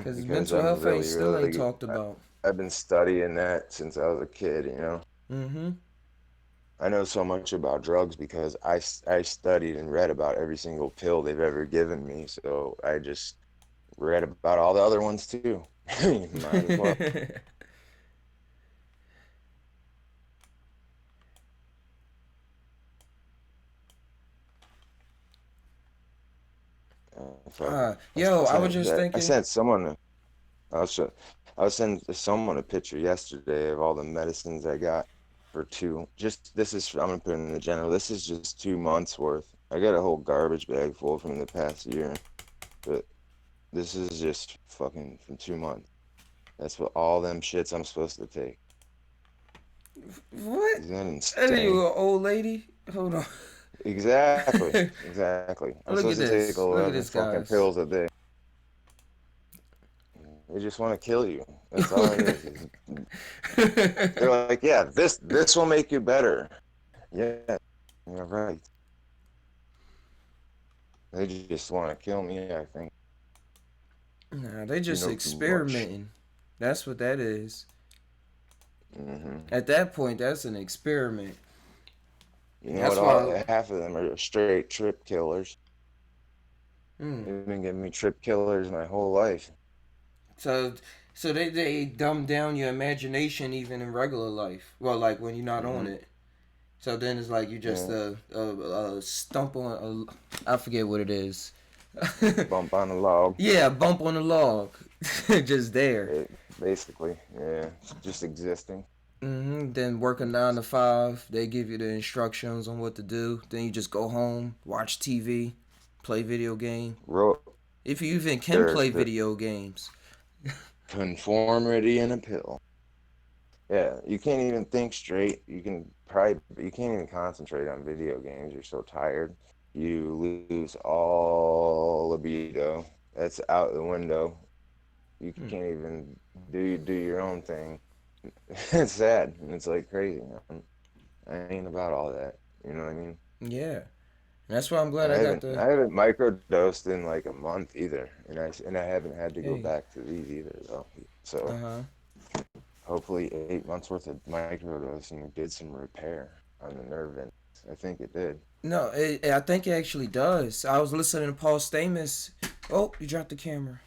cause Because mental I'm health ain't really, still ain't really, talked about. I've been studying that since I was a kid, you know. Mm-hmm. I know so much about drugs because I studied and read about every single pill they've ever given me. So I just read about all the other ones too. Might as well. Fuck. Yo, I was just I thinking. sent someone. I was sho- I was sending someone a picture yesterday of all the medicines I got for two. Just this is I'm gonna put it in the general. This is just 2 months worth. I got a whole garbage bag full from the past year, but this is just fucking from 2 months. That's what all them shits I'm supposed to take. What? Isn't that Are you insane? an old lady? Hold on. Exactly, exactly. I'm Look supposed at to take this. Look at 11 this, fucking guys. pills a day. They just want to kill you. That's all it is. They're like, yeah, this will make you better. Yeah, you're right. They just want to kill me, I think. Nah, they You just know too much. experimenting. That's what that is. Hmm. At that point, that's an experiment. You know what? That's why. Half of them are straight trip killers. Mm, They've been giving me trip killers my whole life. so, so they dumb down your imagination even in regular life. Well, like when you're not on Hmm. it. So then it's like you just Yeah, a stump on I forget what it is. bump on the log. Yeah, bump on the log, just there. Basically, yeah, just existing. Then work a 9 to 5. They give you the instructions on what to do. Then you just go home, watch TV, play video game. Wrote If you even can there's play the video games. conformity in a pill. Yeah, you can't even think straight. You can't even concentrate on video games. You're so tired. You lose all libido. That's out the window. You Hmm. can't even do your own thing. It's sad. And it's like crazy. I ain't about all that. You know what I mean? Yeah, that's why I'm glad I got the. I haven't microdosed in like a month either, and I haven't had to go Hey. back to these either though. So Uh huh. hopefully 8 months worth of microdosing did some repair on the nerve endings. I think it did. No, I think it actually does. I was listening to Paul Stamus. Oh, you dropped the camera.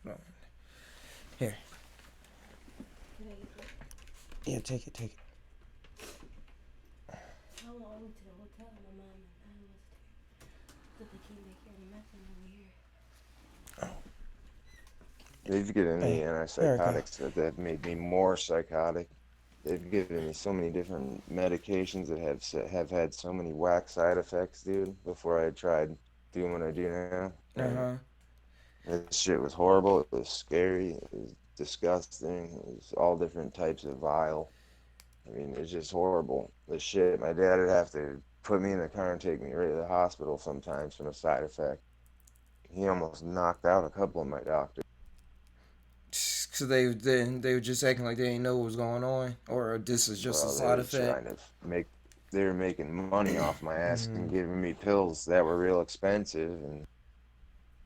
No. Here. Yeah, take it, take it. They've given me Hey, there we go. antipsychotics that have made me more psychotic. They've given me so many different medications that have had so many whack side effects, dude. Before I tried doing what I do now, Uh and huh. this shit was horrible. It was scary. It was disgusting. It was all different types of vile. I mean, it's just horrible. The shit. My dad would have to put me in the car and take me right to the hospital sometimes from a side effect. He almost knocked out a couple of my doctors. So they were just acting like they didn't know what was going on, or this is just a Well, they side were effect. trying to make, they were making money off my ass Mm-hmm. and giving me pills that were real expensive, and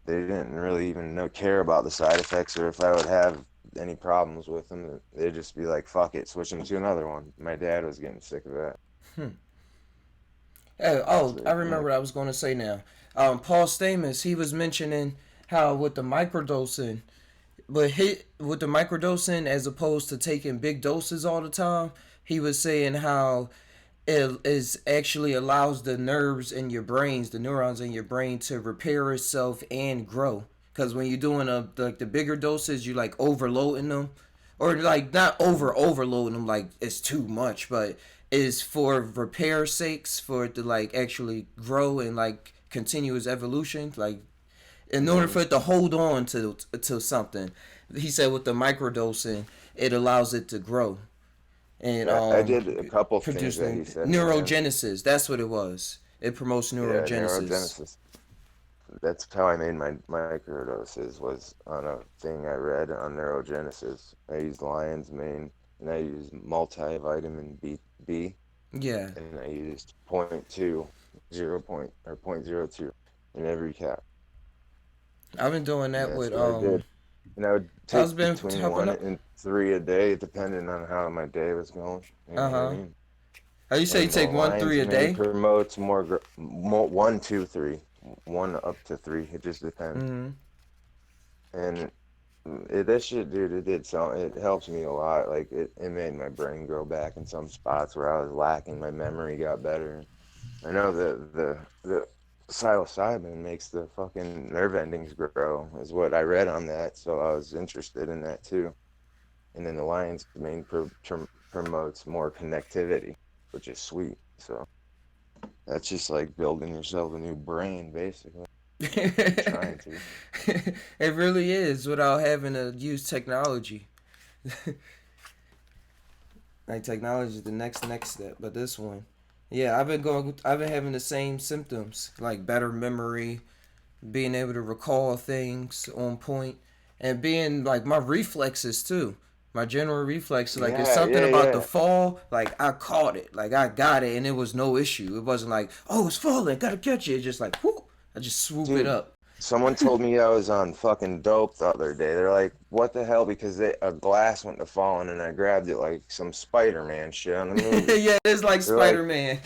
they didn't really even know care about the side effects or if I would have any problems with them. They'd just be like, "Fuck it, switch them to another one." My dad was getting sick of that. Oh, I So yeah, remember what I was going to say now. Paul Stamets, he was mentioning how with the microdosing, but with the microdosing as opposed to taking big doses all the time, he was saying how it is actually allows the nerves in your brains, the neurons in your brain, to repair itself and grow. Because when you're doing like the bigger doses, you like overloading them, or like not overloading them like it's too much, but is for repair sakes for it to like actually grow and like continuous evolution. Like in order hmm for it to hold on to something, he said with the microdosing, it allows it to grow and yeah, I did a couple things produce that he said, man. neurogenesis. That's what it was. It promotes Yeah, neurogenesis. neurogenesis. That's how I made my microdoses, was on a thing I read on neurogenesis. I used lion's mane, and I used multivitamin B, Yeah, and I used point 0.2, 0.02 in every cap. I've been doing And that that's with what I did. And I would How's take been between helping one up? and three a day, depending on how my day was going. You know Uh what I huh. mean? How you say you And the take one three lion's a mane day? promotes more 1, 2, 3, one up to three. It just depends. Mm-hmm. And that shit, dude, it did so. It helps me a lot. Like it made my brain grow back in some spots where I was lacking. My memory got better. I know the psilocybin makes the fucking nerve endings grow, is what I read on that. So I was interested in that too. And then the lion's mane promotes more connectivity, which is sweet. So that's just like building yourself a new brain, basically. I'm trying it to. really is without having to use technology. Like technology is the next step, but this one, yeah, I've been having the same symptoms, like better memory, being able to recall things on point, and being like my reflexes too. My general reflexes, like it's Yeah, something yeah, about the yeah. fall, like I caught it, like I got it, and it was no issue. It wasn't like, oh, it's falling, gotta catch it. It's just like, whoo, I just swoop it Dude, up. someone told me I was on fucking dope the other day. They're like, "What the hell?" Because a glass went to falling, and I grabbed it like some Spider-Man shit on the movie. Yeah, it's like They're Spider like, Man.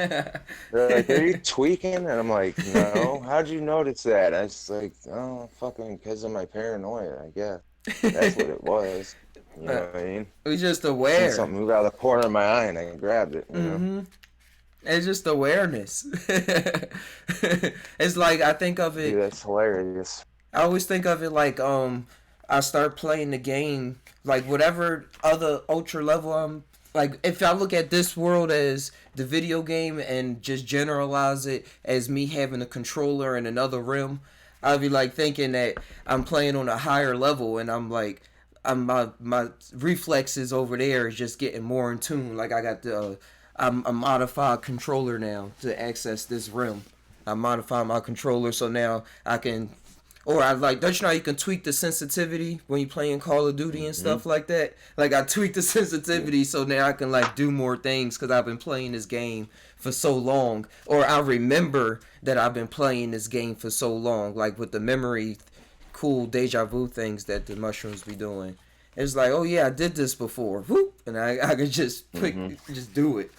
they're like, "Are you tweaking?" And I'm like, "No. How'd you notice that?" I was like, "Oh, fucking because of my paranoia, I guess." That's what it was. You know what I mean? We just I seen aware. something move out of the corner of my eye, and I grabbed it. You know? Mm-hmm. It's just awareness. It's like I think of Dude, it. that's hilarious. I always think of it like I start playing the game like whatever other ultra level I'm like if I look at this world as the video game and just generalize it as me having a controller in another realm, I'd be like thinking that I'm playing on a higher level and I'm like my reflexes over there is just getting more in tune. Like I got the I'm a modified controller now to access this realm. I modify my controller so now I can or I like don't you know how you can tweak the sensitivity when you playing Call of Duty and Hmm. stuff like that? Like I tweak the Yeah. sensitivity so now I can like do more things because I've been playing this game for so long, or I remember that I've been playing this game for so long. Like with the memory, cool deja vu things that the mushrooms be doing. It's like, oh yeah, I did this before, whoop, and I could just Hmm. just do it.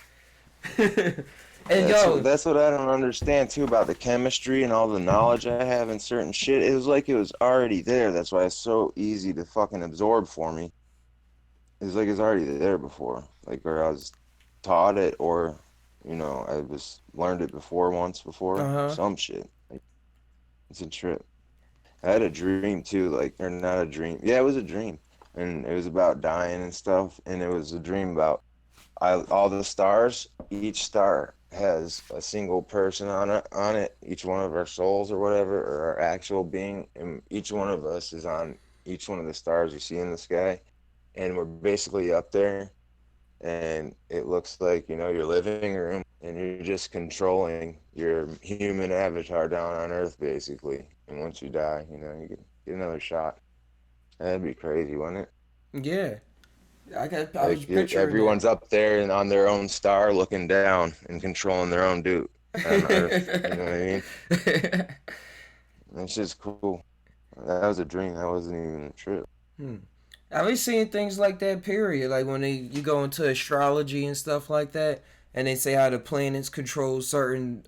And That's what yo, that's what I don't understand too about the chemistry and all the knowledge I have in certain shit. It was like it was already there. That's why it's so easy to fucking absorb for me. It's like it's already there before. Like or I was taught it or I was learned it before once uh before. huh. Some shit. Like it's a trip. I had a dream too, like or not a dream. Yeah, it was a dream. And it was about dying and stuff. And it was a dream about all the stars, each star has a single person on it, each one of our souls or whatever, or our actual being, and each one of us is on each one of the stars you see in the sky, and we're basically up there, and it looks like your living room, and you're just controlling your human avatar down on Earth, basically. And once you die, you get another shot. That'd be crazy, wouldn't it? Yeah, I was picturing that. Everyone's up there and on their own star, looking down and controlling their own dude on Earth. You know what I mean? That's just cool. That was a dream. That wasn't even a trip. Hmm. I was seeing things like that. Period. Like when you go into astrology and stuff like that, and they say how the planets control certain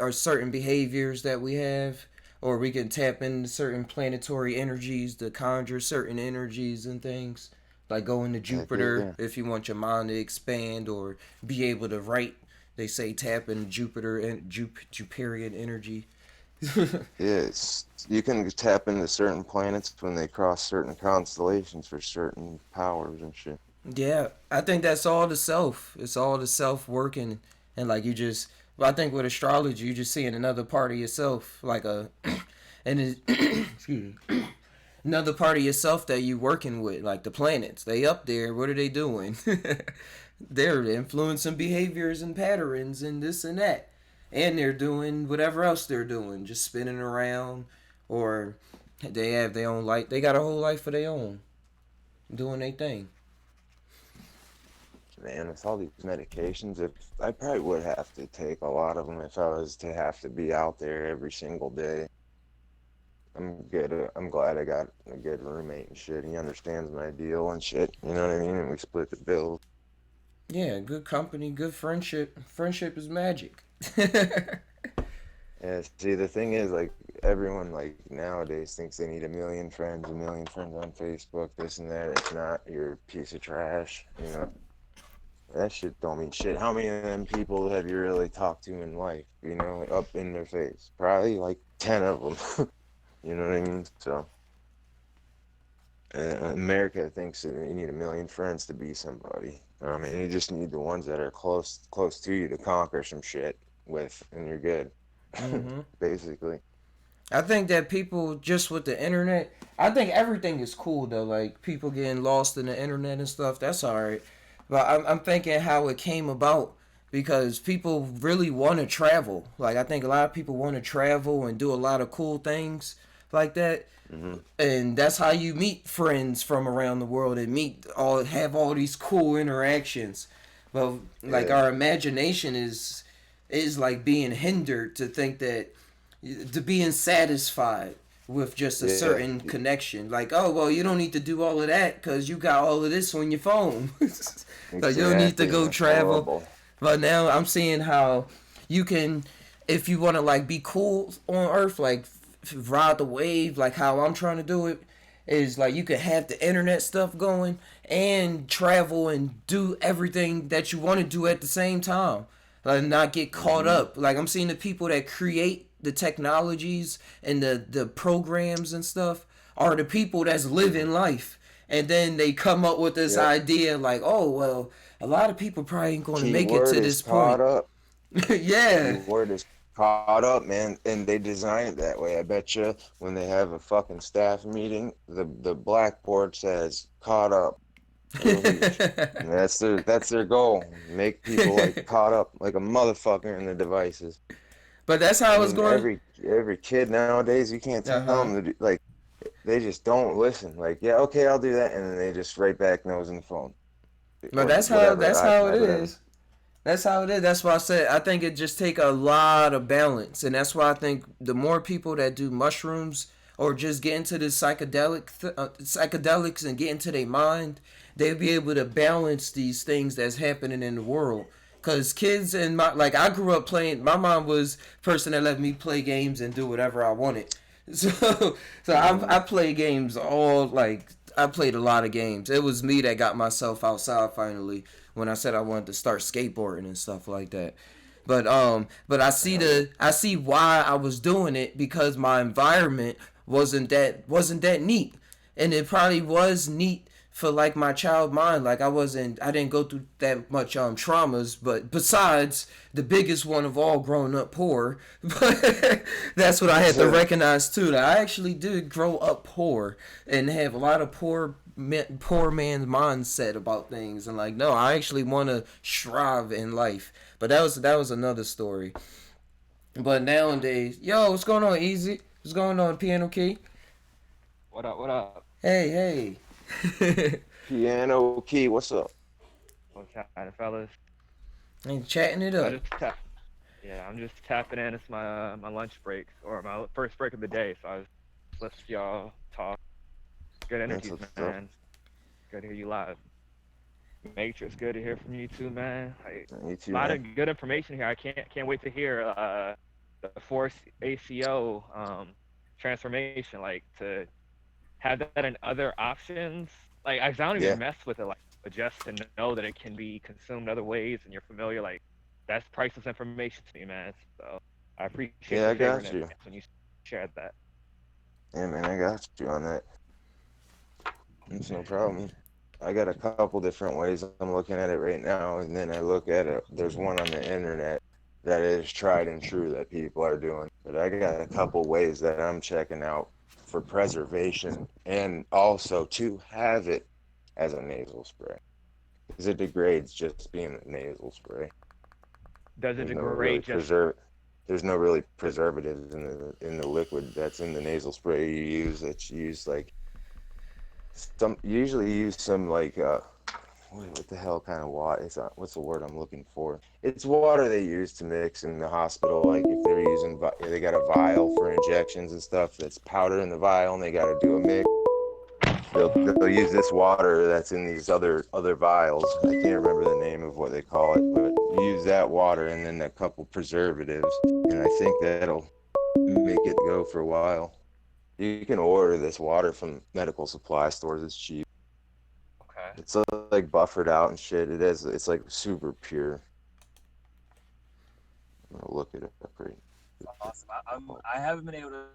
behaviors that we have, or we can tap into certain planetary energies to conjure certain energies and things. Like going to Heck Jupiter yeah. if you want your mind to expand or be able to write. They say tap into Jupiter and Jupiterian energy. Yeah, you can tap into certain planets when they cross certain constellations for certain powers and shit. Yeah, I think that's all the self. It's all the self working, and like you just. Well, I think with astrology, you just seeing another part of yourself, like a, and it, excuse me, another part of yourself that you working with, like the planets. They up there. What are they doing? They're influencing behaviors and patterns and this and that, and they're doing whatever else they're doing, just spinning around, or they have their own life. They got a whole life of their own, doing their thing. Man, with all these medications, if I probably would have to take a lot of them if I was to have to be out there every single day. I'm good. I'm glad I got a good roommate and shit. He understands my deal and shit. You know what I mean? And we split the bill. Yeah, good company, good friendship. Friendship is magic. Yeah, see, the thing is, like, everyone, like, nowadays thinks they need a million friends on Facebook, this and that. If not, you're a piece of trash. You know, that shit don't mean shit. How many of them people have you really talked to in life? You know, up in their face? Probably like 10 of them. You know what I mean? So, America thinks that you need a million friends to be somebody. I mean, you just need the ones that are close to you to conquer some shit with, and you're good. hmm Basically. I think that people just with the internet, I think everything is cool though. Like people getting lost in the internet and stuff, that's alright. But I'm thinking how it came about because people really want to travel. Like I think a lot of people want to travel and do a lot of cool things like that. Hmm. And that's how you meet friends from around the world and meet all have all these cool interactions. But like Yeah. our imagination is like being hindered to think that to being satisfied with just a Yeah. certain connection. Like, oh well, you don't need to do all of that because you got all of this on your phone. So you don't need to Exactly. And go that's travel. horrible. But now I'm seeing how you can, if you want to like be cool on Earth, like ride the wave, like how I'm trying to do it, is like you can have the internet stuff going and travel and do everything that you want to do at the same time. Like not get caught Hmm. up. Like I'm seeing the people that create the technologies and the programs and stuff are the people that's living life. And then they come up with this Yep. idea like, oh well, a lot of people probably ain't going to Key make it word to is this point. caught up. Yeah. Keyword is caught up, man, and they design it that way. I bet you when they have a fucking staff meeting, the blackboard says "caught up" real huge, and that's their goal. Make people like caught up like a motherfucker in the devices. But that's I how it's mean, going. every kid nowadays, you can't Uh tell huh. them to do, like they just don't listen. Like, yeah, okay, I'll do that, and then they just right back nose in the phone But or that's how whatever that's how it iPad, whatever. is. That's how it is. That's why I said I think it just take a lot of balance, and that's why I think the more people that do mushrooms or just get into the psychedelics and get into their mind, they'll be able to balance these things that's happening in the world. Cause kids and my like I grew up playing. My mom was the person that let me play games and do whatever I wanted. So I Hmm. play games all like I played a lot of games. It was me that got myself outside finally when I said I wanted to start skateboarding and stuff like that. But Hell yeah. I see why I was doing it because my environment wasn't that neat. And it probably was neat for like my child mind. Like I didn't go through that much traumas, but besides the biggest one of all growing up poor. But that's what I had to recognize too, that I actually did grow up poor and have a lot of poor man's mindset about things, and like no, I actually want to strive in life. But that was another story. But nowadays, yo, what's going on, Easy? What's going on, Piano Key? What up? What up? Hey, hey. Piano Key, what's up? What's happening, fellas? And chatting it I up. just tap. Yeah, I'm just tapping in. It's my lunch break or my first break of the day. So I was listening to y'all talk. Good That's energies, what's up. man. Good to hear you live. Matrix, good to hear from you too, man. Like, You a too, lot man. of good information here. I can't wait to hear the Force ACO transformation. Like to have that in other options. Like I don't Yeah, even mess with it. Like, but just to know that it can be consumed other ways and you're familiar, like that's priceless information to me, man. So I appreciate yeah, the I favor in got advance you. when you shared that. Yeah, man, I got you on that. It's no problem. I got a couple different ways I'm looking at it right now, and then I look at it. There's one on the internet that is tried and true that people are doing, but I got a couple ways that I'm checking out for preservation and also to have it as a nasal spray because it degrades just being a nasal spray. Does it There's no degrade really just preserve. There's no really does, preservatives in the liquid that's in the nasal spray you use. That's used like some. You usually use some like what the hell kind of water? It's what's the word I'm looking for? It's water they use to mix in the hospital. Like if they're using, they got a vial for injections and stuff. That's powder in the vial, and they got to do a mix. They'll use this water that's in these other vials. I can't remember the name of what they call it, but you use that water and then a couple preservatives, and I think that'll make it go for a while. You can order this water from medical supply stores. It's cheap. okay? It's like buffered out and shit. It is. It's like super pure. I'm gonna look it up right. Awesome. I haven't been able to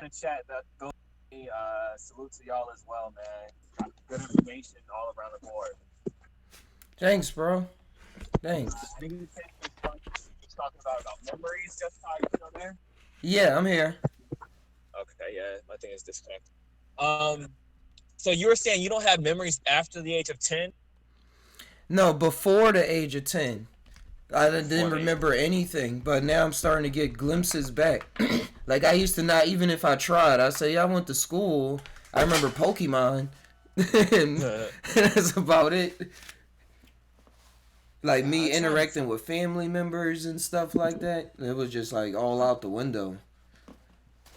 chat that those salute to y'all as well, man. Good information all around the board. Thanks, bro. Thanks. I think you was talking about memories just how you know there. Yeah, I'm here. Okay, yeah, my thing is disconnected. Um, so you were saying you don't have memories after the age of 10? No, before the age of 10. I didn't Before the age of remember anything, but now I'm starting to get glimpses back. Like I used to not, even if I tried, I say, yeah, I went to school. I remember Pokemon. And 10. that's about it. Like me I try to. interacting with family members and stuff like that, it was just like all out the window.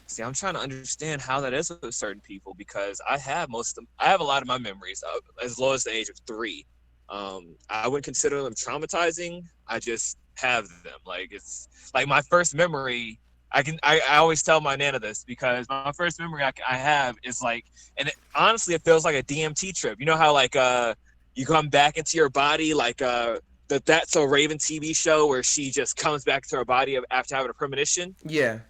See, I'm trying to understand how that is with certain people because I have most of them. I have a lot of my memories as low as the age of 3. I wouldn't consider them traumatizing. I just have them. Like it's like my first memory. I always tell my nana this because my first memory I have is like, and honestly, it feels like a DMT trip. You know how like you come back into your body like the That's So Raven TV show where she just comes back to her body after having a premonition. Yeah.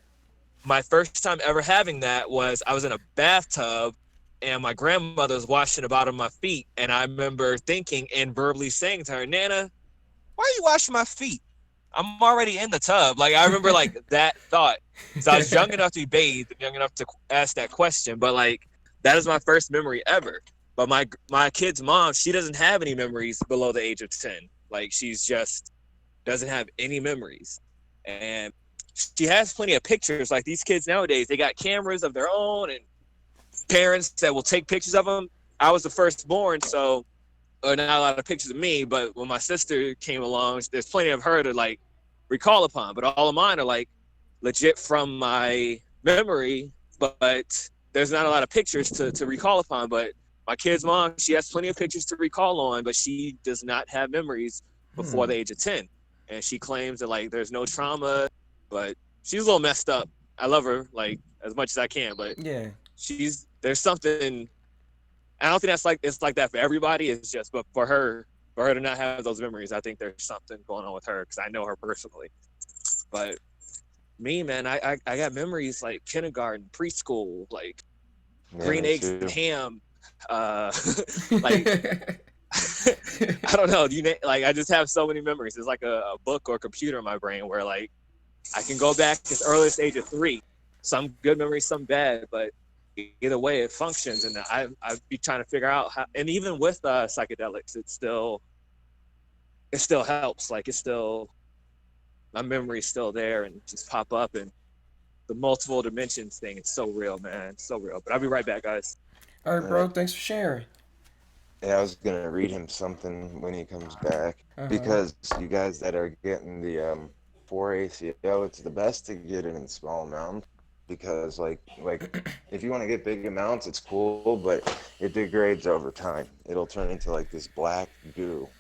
My first time ever having that was I was in a bathtub and my grandmother was washing the bottom of my feet. And I remember thinking and verbally saying to her, Nana, why are you washing my feet? I'm already in the tub. Like I remember like that thought. So I was young enough to be bathed and young enough to ask that question. But like that is my first memory ever. But my kid's mom, she doesn't have any memories below the age of 10. Like she's just doesn't have any memories. And she has plenty of pictures. Like these kids nowadays, they got cameras of their own and parents that will take pictures of them. I was the firstborn, so not a lot of pictures of me. But when my sister came along, there's plenty of her to like recall upon. But all of mine are like legit from my memory. But there's not a lot of pictures to recall upon. But my kid's mom, she has plenty of pictures to recall on, but she does not have memories before the age of 10. And she claims that like there's no trauma, but she's a little messed up. I love her like as much as I can, but Yeah. there's something. I don't think that's like it's like that for everybody. It's just, but for her to not have those memories, I think there's something going on with her because I know her personally. But me, man, I got memories like kindergarten, preschool, like Yeah, green me eggs too. and ham, like I don't know. Like I just have so many memories. It's like a book or computer in my brain where like I can go back as early as the age of 3. Some good memories, some bad, but either way it functions. And I'd be trying to figure out how. And even with psychedelics, it still helps. Like it's still my memory's still there and just pop up and the multiple dimensions thing. It's so real, man. It's so real. But I'll be right back, guys. All right, bro. Thanks for sharing. Yeah, I was gonna read him something when he comes back Uh-huh. because you guys that are getting the 4 ACO, it's the best to get it in small amounts because like if you want to get big amounts, it's cool, but it degrades over time. It'll turn into like this black goo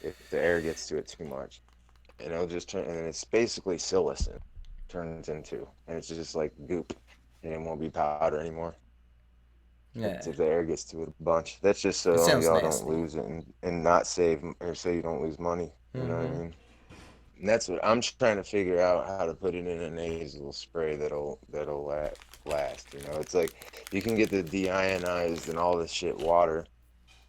if the air gets to it too much, and it'll just turn, and it's basically silicon turns into, and it's just like goop, and it won't be powder anymore. Yeah. That's if the air gets to it a bunch. That's just It so sounds y'all don't nasty. lose it and not save or so you don't lose money. You know what I Mm-hmm. mean? And that's what I'm trying to figure out how to put it in a nasal spray that'll last. You know, it's like you can get the deionized and all this shit water.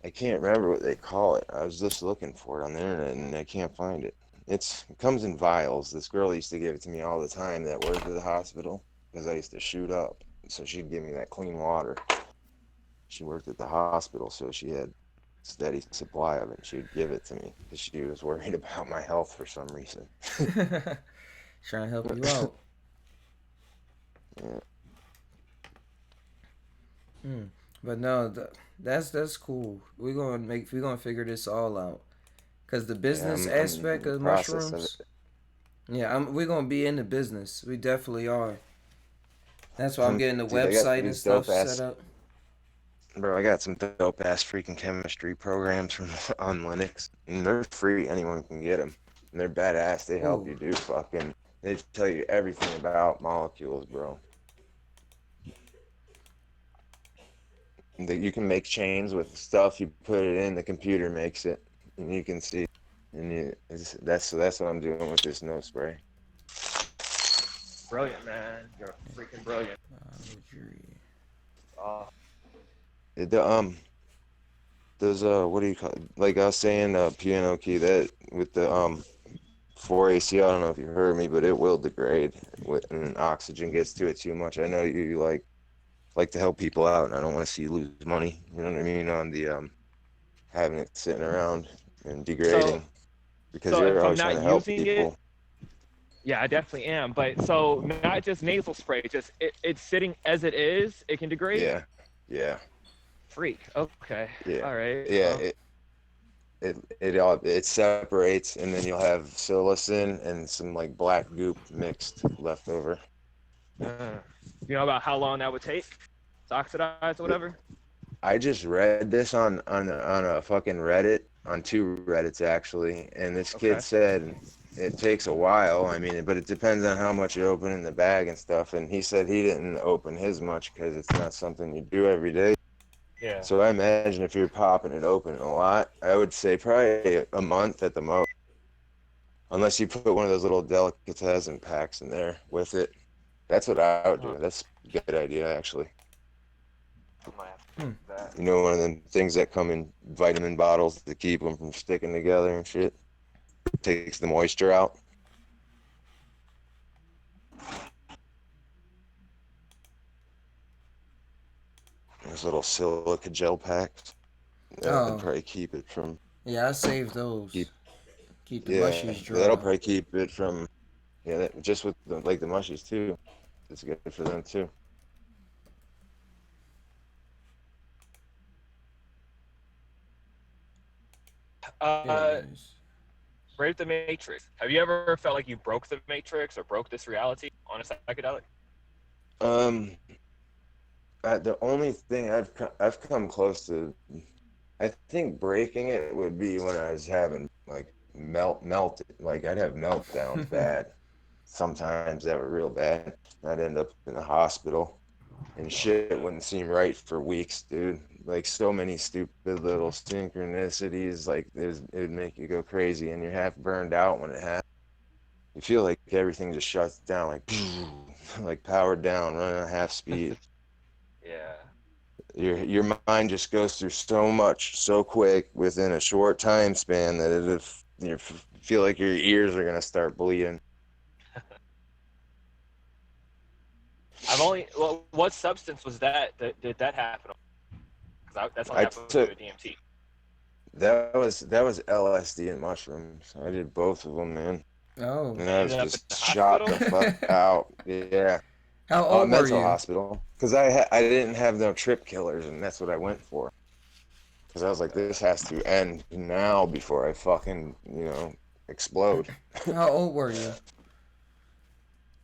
I can't remember what they call it. I was just looking for it on the internet and I can't find it. It comes in vials. This girl used to give it to me all the time that worked at the hospital because I used to shoot up. So she'd give me that clean water. She worked at the hospital, so she had steady supply of it. She'd give it to me because she was worried about my health for some reason. Trying to help you out. Yeah. Hmm. But no, that's cool. We're gonna figure this all out. Cause the Yeah, business I'm in aspect the of process of mushrooms, it. yeah, we're gonna be in the business. We definitely are. That's why I'm getting the Dude, I got website and these stuff dope set ass, up. bro. I got some dope ass freaking chemistry programs from on Linux, and they're free. Anyone can get them, and they're badass. They help Ooh. you do fucking. They tell you everything about molecules, bro. That you can make chains with stuff. You put it in, the computer makes it, and you can see. And that's what I'm doing with this nose spray. Brilliant, man. You're freaking brilliant. Oh, The those what do you call it? Like I was saying, piano key that with the 4 AC. I don't know if you heard me, but it will degrade when oxygen gets to it too much. I know you like to help people out, and I don't want to see you lose money. You know what I mean on the having it sitting around and so degrading because so you're if I'm always trying not to help using it, people. yeah, I definitely am. But so not just nasal spray, just it's sitting as it is, it can degrade. Yeah, yeah, Freak. Okay. yeah, All right. yeah. Well, It separates, and then you'll have silicon and some like black goop mixed left over. uh, you know about how long that would take to oxidize or whatever? I just read this on a fucking Reddit, on two Reddits actually, and this kid Okay. said it takes a while. I mean, but it depends on how much you open in the bag and stuff. And he said he didn't open his much because it's not something you do every day. Yeah. So I imagine if you're popping it open a lot, I would say probably a month at the most, unless you put one of those little delicatessen packs in there with it. That's what I would Huh. do. That's a good idea, actually. I might have to Hmm. do that. You know, one of them things that come in vitamin bottles to keep them from sticking together and shit. Takes the moisture out. Those little silica gel packs. That'd Oh, probably keep it from yeah, I saved those. keep. Keep the Yeah, mushies that'll dry. probably keep it from. Yeah, just with like the mushies too. It's good for them too. Uh, Yes. Break the Matrix. Have you ever felt like you broke the Matrix or broke this reality on a psychedelic? Um, the only thing I've come close to, I think breaking it would be when I was having like melted, like I'd have meltdowns bad. Sometimes that were real bad. I'd end up in the hospital and shit wouldn't seem right for weeks, dude. Like so many stupid little synchronicities, like it would make you go crazy, and you're half burned out when it happens. You feel like everything just shuts down, like like powered down, running at half speed. Yeah. Your mind just goes through so much so quick within a short time span that you feel like your ears are gonna start bleeding. I've only. Well, what substance was that did that happen? Because that's only I happened with me took with DMT. that was LSD and mushrooms. I did both of them, man. Oh. And You I was ended up in just the shot hospital. the fuck out. Yeah. How old were Mental you? hospital, because I didn't have no trip killers, and that's what I went for. Because I was like, this has to end now before I fucking explode. How old were you?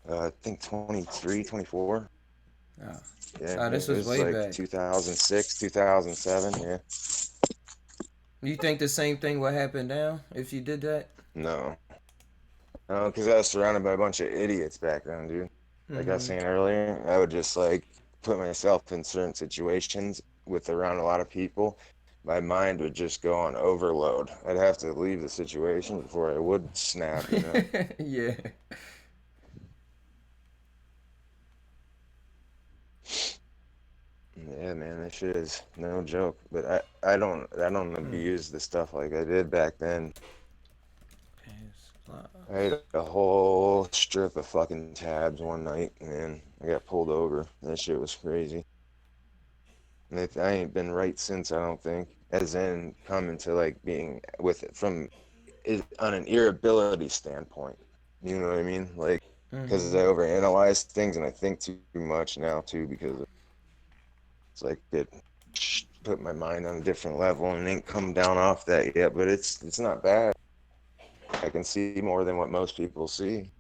I think 23, 24. Oh, Yeah, oh, this it was was way like back. 2006, 2007. Yeah, You think the same thing would happen now if you did that? no, no, because I was surrounded by a bunch of idiots back then, dude. Like I was Mm-hmm. saying earlier, I would just like put myself in certain situations with around a lot of people. My mind would just go on overload. I'd have to leave the situation before I would snap, you know. Yeah. Yeah, man, that shit is no joke. But I don't Mm. abuse the stuff like I did back then. Pass live. I had a whole strip of fucking tabs one night, and I got pulled over. That shit was crazy. And I ain't been right since, I don't think. As in coming to like being with it from on an irritability standpoint. You know what I mean? Like, because Mm-hmm. I overanalyze things and I think too much now too, because it's like it put my mind on a different level and ain't come down off that yet. But it's not bad. I can see more than what most people see.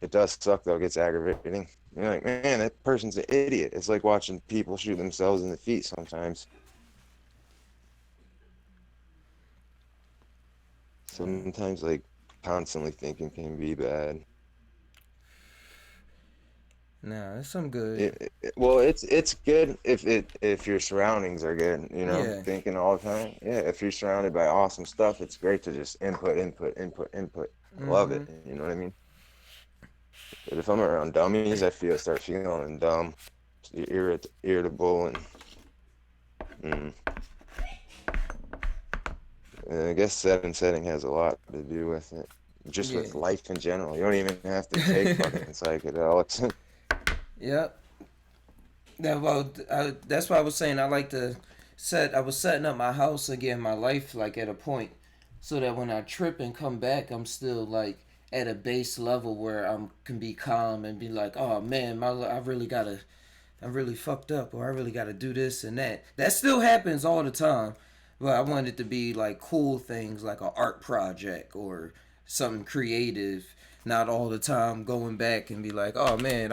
It does suck though. It gets aggravating. You're like, man, that person's an idiot. It's like watching people shoot themselves in the feet sometimes. Sometimes like constantly thinking can be bad. Nah, that's some good. Well, it's good if your surroundings are good, Yeah. thinking all the time. Yeah, if you're surrounded by awesome stuff, it's great to just input, input, input, input. I love Mm-hmm. it. You know what I mean? But if I'm around dummies, start feeling dumb, irritable, mm, and I guess setting has a lot to do with it. Just Yeah. with life in general. You don't even have to take fucking psychedelics. Yep. That's why I was saying I like to set. I was setting up my house again, my life like at a point, so that when I trip and come back, I'm still like at a base level where I can be calm and be like, oh man, I really gotta, I'm really fucked up, or I really gotta do this and that. That still happens all the time, but I want it to be like cool things, like an art project or something creative. Not all the time going back and be like, oh man,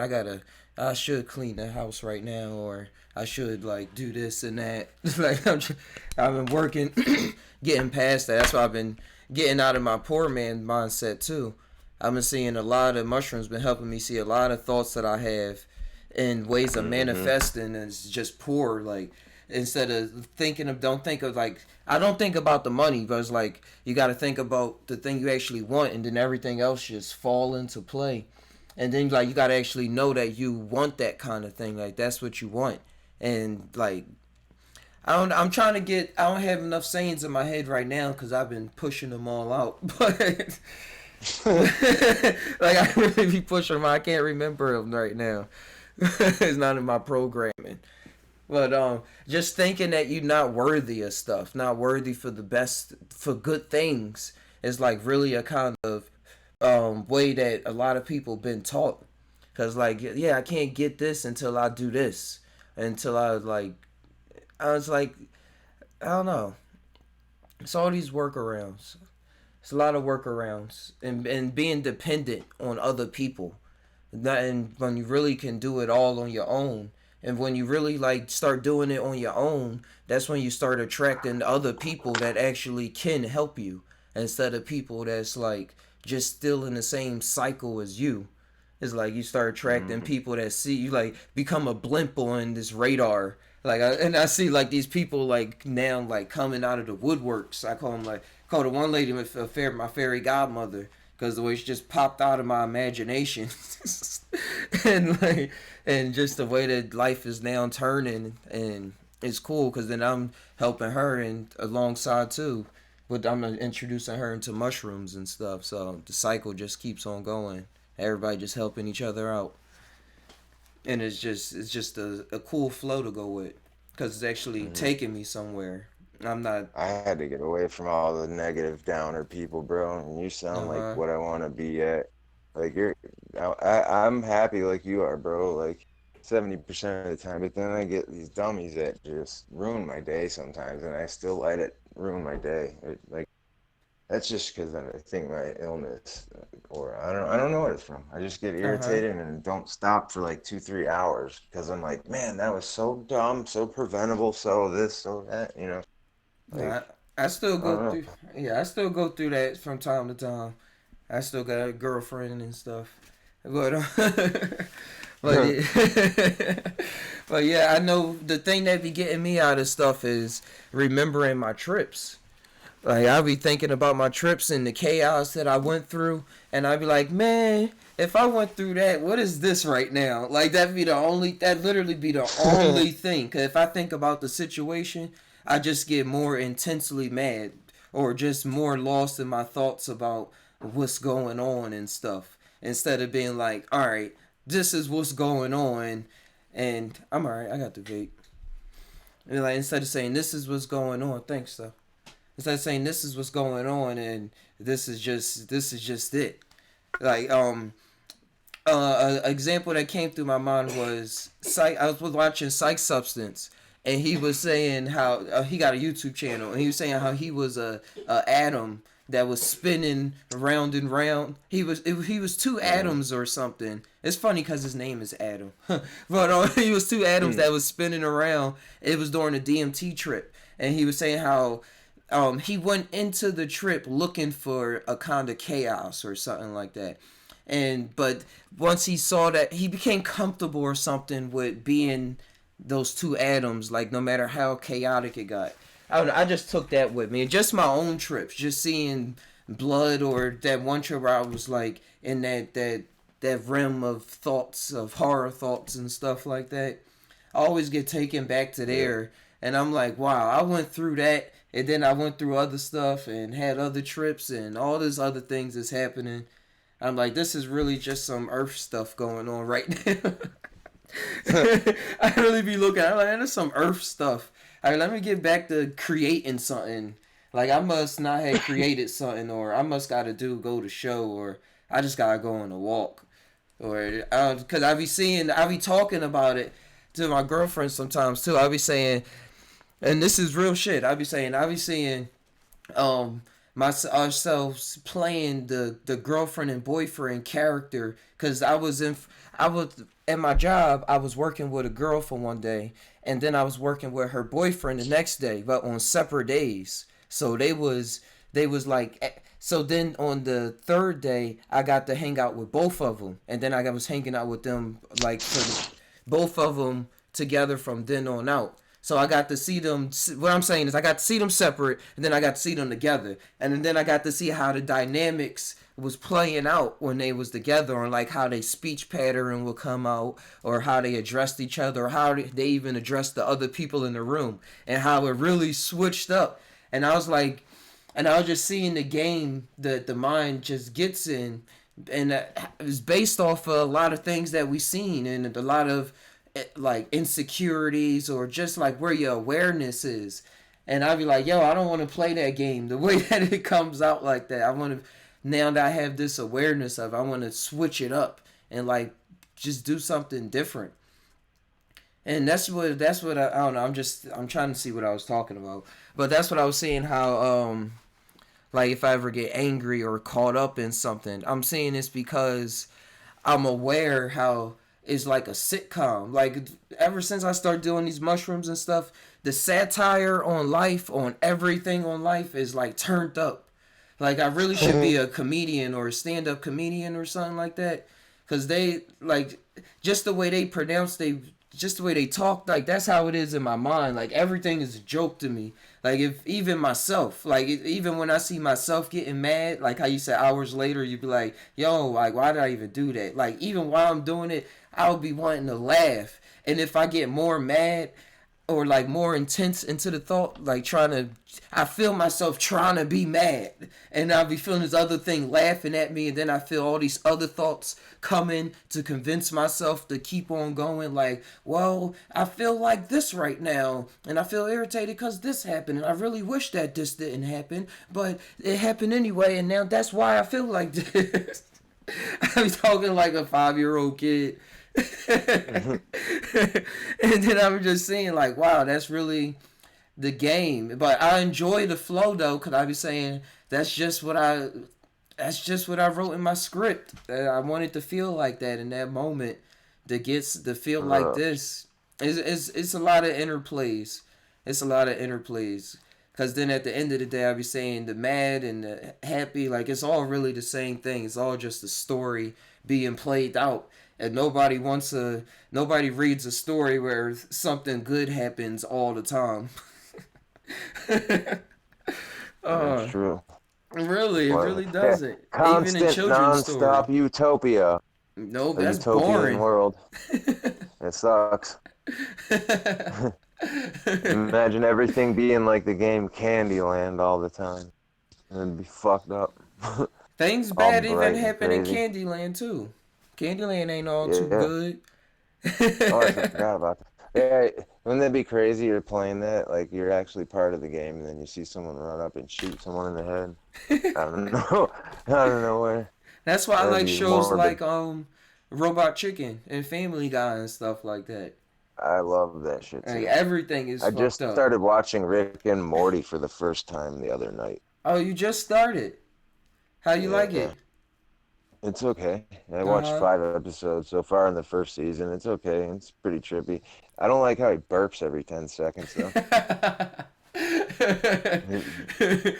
I should clean the house right now, or I should like do this and that. Like I've been working, getting past that. That's why I've been getting out of my poor man mindset too. I've been seeing a lot of mushrooms been helping me see a lot of thoughts that I have and ways of Hmm. manifesting is just poor. Like instead of thinking of, don't think of like, I don't think about the money, but it's like you got to think about the thing you actually want, and then everything else just fall into play. And then like you got to actually know that you want that kind of thing. Like that's what you want. And like I'm trying to get. I don't have enough sayings in my head right now because I've been pushing them all out. But like I really be pushing them. I can't remember them right now. It's not in my programming. But just thinking that you're not worthy of stuff, not worthy for the best, for good things, is like really a kind of way that a lot of people been taught. Cause like yeah, I can't get this until I do this, until I was like I don't know. It's all these workarounds. It's a lot of workarounds and being dependent on other people. And when you really can do it all on your own, and when you really like start doing it on your own, that's when you start attracting other people that actually can help you instead of people that's like just still in the same cycle as you. It's like you start attracting Hmm. people that see you like become a blimp on this radar. And I see like these people like now like coming out of the woodworks. I call them like call the one lady my fairy godmother because the way she just popped out of my imagination, and like and just the way that life is now turning, and it's cool because then I'm helping her and alongside too, but I'm introducing her into mushrooms and stuff. So the cycle just keeps on going. Everybody just helping each other out, and it's just a cool flow to go with because it's actually Hmm. taking me somewhere. I'm not. I had to get away from all the negative downer people, bro. And you Uh sound like huh. what I want to be at. Like I'm happy like you are, bro. Like 70% of the time, but then I get these dummies that just ruin my day sometimes, and I still let it ruin my day. Like that's just because I think my illness, or I don't know what it's from. I just get Uh-huh. irritated and don't stop for like 2, 3 hours because I'm like, man, that was so dumb, so preventable, so this, so that, Nah, like I still I go don't know. through. Yeah, I still go through that from time to time. I still got a girlfriend and stuff, but but yeah, but yeah, I know the thing that be getting me out of stuff is remembering my trips. Like I'll be thinking about my trips and the chaos that I went through, and I'd be like, man, if I went through that, what is this right now? Like that literally be the only thing. Cause if I think about the situation, I just get more intensely mad, or just more lost in my thoughts about what's going on and stuff. Instead of being like, all right, this is what's going on, and I'm all right. I got the vape. And like instead of saying this is what's going on, thanks though. Instead of saying this is what's going on and this is just it. Like an example that came through my mind was Psych. I was watching Psych Substance, and he was saying how he got a YouTube channel, and he was saying how he was a atom that was spinning round and round. He was two Mhm. atoms or something. It's funny because his name is Adam, but he was two atoms Mm. that was spinning around. It was during a DMT trip, and he was saying how he went into the trip looking for a kind of chaos or something like that. And but once he saw that, he became comfortable or something with being those two atoms, like no matter how chaotic it got. I don't know, I just took that with me. Just my own trips, just seeing blood, or that one trip where I was like in that realm of thoughts, of horror thoughts and stuff like that. I always get taken back to Yeah. there, and I'm like, wow, I went through that, and then I went through other stuff and had other trips, and all this other things is happening. I'm like, this is really just some Earth stuff going on right now. I really be looking. I'm like, there's some Earth stuff. All right, let me get back to creating something. Like I must not have created something, or I must gotta go to show, or I just gotta go on a walk, or because I be talking about it to my girlfriend sometimes too. I be saying, and this is real shit. I be seeing um ourselves playing the girlfriend and boyfriend character, because I was at my job. I was working with a girl for one day, and then I was working with her boyfriend the next day, but on separate days. So they was like so then on the third day I got to hang out with both of them, and then I was hanging out with them like for both of them together from then on out. So I got to see them. What I'm saying is, I got to see them separate, and then I got to see them together, and then I got to see how the dynamics was playing out when they was together, and like how they speech pattern will come out, or how they addressed each other, or how they even addressed the other people in the room, and how it really switched up. And I was like, and I was just seeing the game that the mind just gets in, and it's based off of a lot of things that we seen, and a lot of like insecurities, or just like where your awareness is. And I'd be like, yo, I don't want to play that game the way that it comes out like that. I want to, now that I have this awareness of, I want to switch it up and like just do something different. And that's what I don't know. I'm trying to see what I was talking about, but that's what I was saying. How like if I ever get angry or caught up in something, I'm saying this because I'm aware how it's like a sitcom. Like ever since I started doing these mushrooms and stuff, the satire on life, on everything on life, is like turned up. Like I really should be a comedian or a stand-up comedian or something like that, cause they like just the way they pronounce just the way they talk, like that's how it is in my mind. Like everything is a joke to me. Like if even myself, like even when I see myself getting mad, like how you said hours later, you'd be like, yo, like why did I even do that? Like even while I'm doing it, I'll be wanting to laugh. And if I get more mad or like more intense into the thought, like I feel myself trying to be mad, and I'll be feeling this other thing laughing at me, and then I feel all these other thoughts coming to convince myself to keep on going. Like, well, I feel like this right now, and I feel irritated because this happened, and I really wish that this didn't happen, but it happened anyway, and now that's why I feel like this. I'm talking like a 5-year-old kid. And then I'm just saying, like, wow, that's really the game. But I enjoy the flow though, cause I be saying that's just what I wrote in my script. I wanted to feel like that in that moment. That gets to feel like this. It's a lot of interplays. It's a lot of interplays. Cause then at the end of the day, I be saying the mad and the happy, like it's all really the same thing. It's all just a story being played out, and nobody reads a story where something good happens all the time. That's uh, true. Really, it Well, really doesn't. Even in constant, children's story. non-stop utopia. No, A that's utopian boring. world. It sucks. Imagine everything being like the game Candyland all the time. It'd be fucked up. Things All bad even bright and happen in crazy. Candyland too. Candyland ain't all too Yeah. good. Oh, I forgot about that. Yeah, wouldn't that be crazy? You're playing that, like you're actually part of the game, and then you see someone run up and shoot someone in the head. I don't know. I don't know where. That's why I That'd like be shows morbid. like Robot Chicken and Family Guy and stuff like that. I love that shit Like too. everything is I fucked just up. started watching Rick and Morty for the first time the other night. Oh, you just started. How you like Yeah, it? it's okay. I watched Uh 5 episodes so far in the first season. It's okay. It's pretty trippy. I don't like how he burps every 10 seconds though. huh.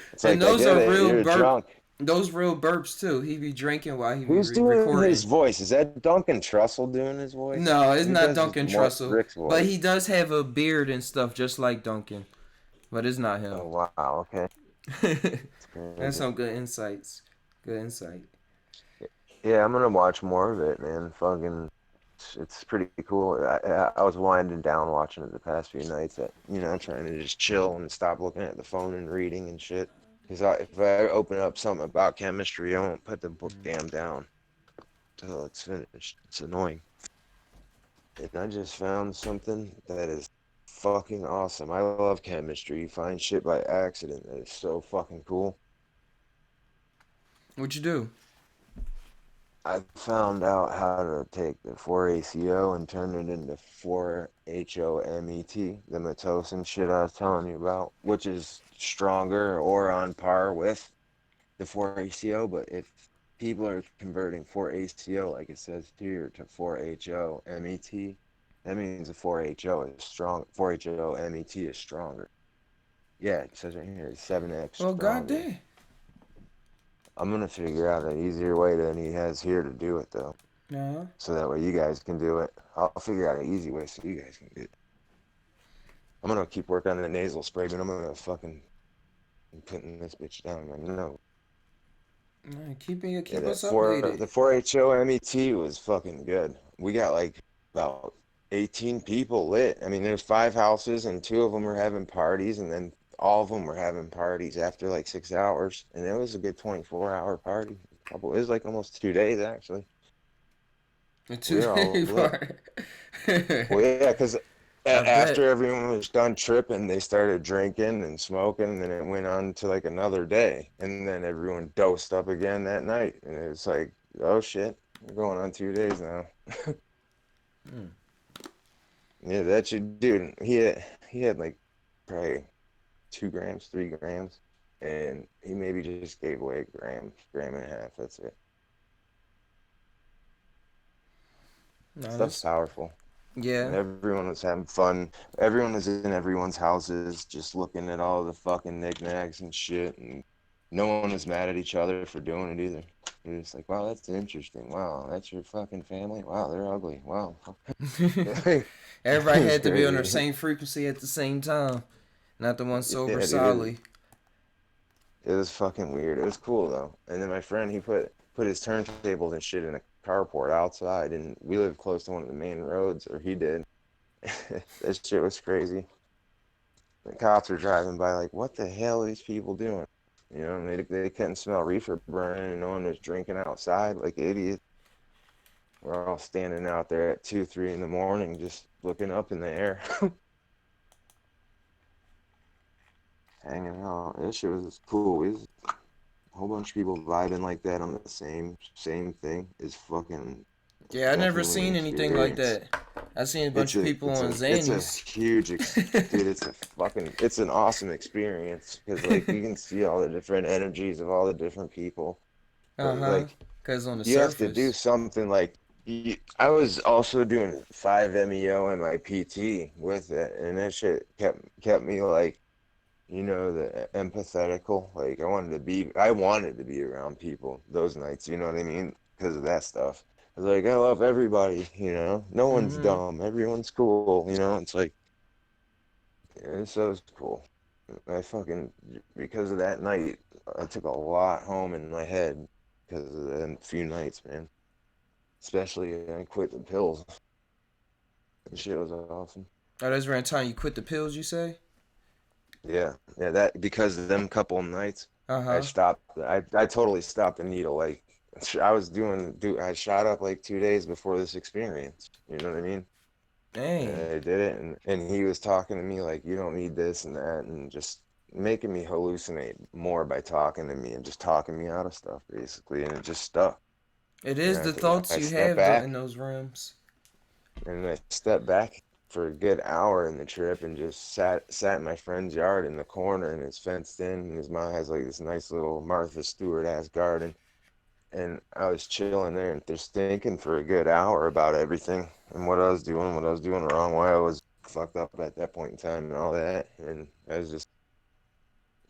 It's And like, I those get are it. real You're burp. drunk. Those real burps too. He be drinking while he be Who's doing his recording. voice? Is that Duncan Trussell doing his voice? No, it's Who not does Duncan more Trussell, Rick's but he voice? does have a beard and stuff just like Duncan. But it's not him. Oh wow, okay. It's That's crazy. some good insights. Good insight. Yeah, I'm gonna watch more of it, man. Fucking, it's pretty cool. I was winding down watching it the past few nights. Trying to just chill and stop looking at the phone and reading and shit. Because if I open up something about chemistry, I won't put the book damn down till it's finished. It's annoying. And I just found something that is fucking awesome. I love chemistry. You find shit by accident that is so fucking cool. What you do? I found out how to take the 4-ACO and turn it into 4-HOMET, the Matosine shit I was telling you about, which is stronger or on par with the 4-ACO. But if people are converting 4-ACO, like it says here, to 4-HOMET, that means the 4-HO is strong. 4-HOMET is stronger. Yeah, it says right here, it's 7x Well, stronger. goddamn. I'm gonna figure out an easier way than he has here to do it though, No. so that way you guys can do it. I'll figure out an easy way so you guys can do it. I'm gonna keep working on the nasal spray, but I'm gonna fucking be putting this bitch down. Man. No, Keep yeah, us the updated. 4-HO MET was fucking good. We got like about 18 people lit. I mean, there's 5 houses and 2 of them were having parties, and then all of them were having parties after like 6 hours, and it was a good 24-hour party. It was like almost 2 days actually. The We were all two-day lit. part. Well, yeah, because I after bet. everyone was done tripping, they started drinking and smoking, and then it went on to like another day, and then everyone dosed up again that night, and it was like, oh shit, we're going on 2 days now. Mm. Yeah, that should, dude. He had like probably 2 grams, 3 grams, and he maybe just gave away a gram and a half. That's it. No, Stuff's that's powerful. And yeah. everyone was having fun. Everyone was in everyone's houses, just looking at all the fucking knickknacks and shit. And no one was mad at each other for doing it either. You're just like, wow, that's interesting. Wow, that's your fucking family. Wow, they're ugly. Wow, it Everybody was had to be on the crazy. same frequency at the same time. Not the one sober Yeah, dude, solidly. it was fucking weird. It was cool though. And then my friend, he put his turntables and shit in a carport outside, and we live close to one of the main roads, or he did. That shit was crazy. The cops were driving by like, what the hell are these people doing? And they couldn't smell reefer burning, and no one was drinking outside like idiots. We're all standing out there at 2, 3 in the morning, just looking up in the air, hanging out. That shit was cool. a whole bunch of people vibing like that on the same thing is fucking Yeah, I never definitely an seen anything like experience. that. I seen a bunch of people on It's a Zanies. huge dude. It's an awesome experience because like you can see all the different energies of all the different people, but Uh-huh. like Cause on the you have to do surface. something like I was also doing 5-MeO and my PT with it, and that shit kept me like, the empathetical. Like I wanted to be around people those nights. You know what I mean? Because of that stuff. I was like, I love everybody. No one's Mm-hmm. dumb. Everyone's cool. It's like, yeah, so it's cool. I fucking because of that night, I took a lot home in my head because of the few nights, man. Especially I quit the pills. The shit was awesome. Oh, that's around time you quit the pills, you say? Yeah, yeah. That because of them couple of nights, I Uh-huh. stopped. I totally stopped the needle. Like I was I shot up like 2 days before this experience. You know what I mean? And Dang. I did it, and he was talking to me like, you don't need this and that, and just making me hallucinate more by talking to me and just talking me out of stuff basically, and it just stuck. It And is the thoughts I you stepped have in back, those rooms. and I stepped back for a good hour in the trip and just sat in my friend's yard in the corner, and it's fenced in, and his mom has like this nice little Martha Stewart ass garden. And I was chilling there and just thinking for a good hour about everything and what I was doing wrong, why I was fucked up at that point in time and all that. And I was just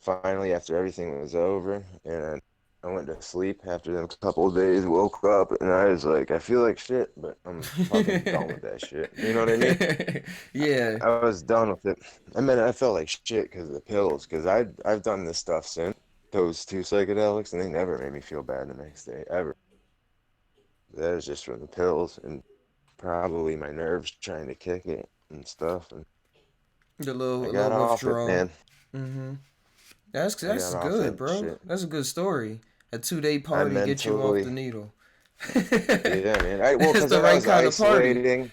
finally, after everything was over, and I went to sleep after them couple of days, woke up, and I was like, I feel like shit, but I'm fucking done with that shit. You know what I mean? Yeah. I was done with it. I mean, I felt like shit because of the pills, because I've done this stuff since those two psychedelics, and they never made me feel bad the next day, ever. That is just from the pills and probably my nerves trying to kick it and stuff. And The I a got little off it, withdrawal. man. Mm-hmm. That's I that's got off good, that bro. shit. That's a good story. A 2 day I party get you off the mentally, needle. yeah, man. Well, It's because the then I right was kind of party. isolating.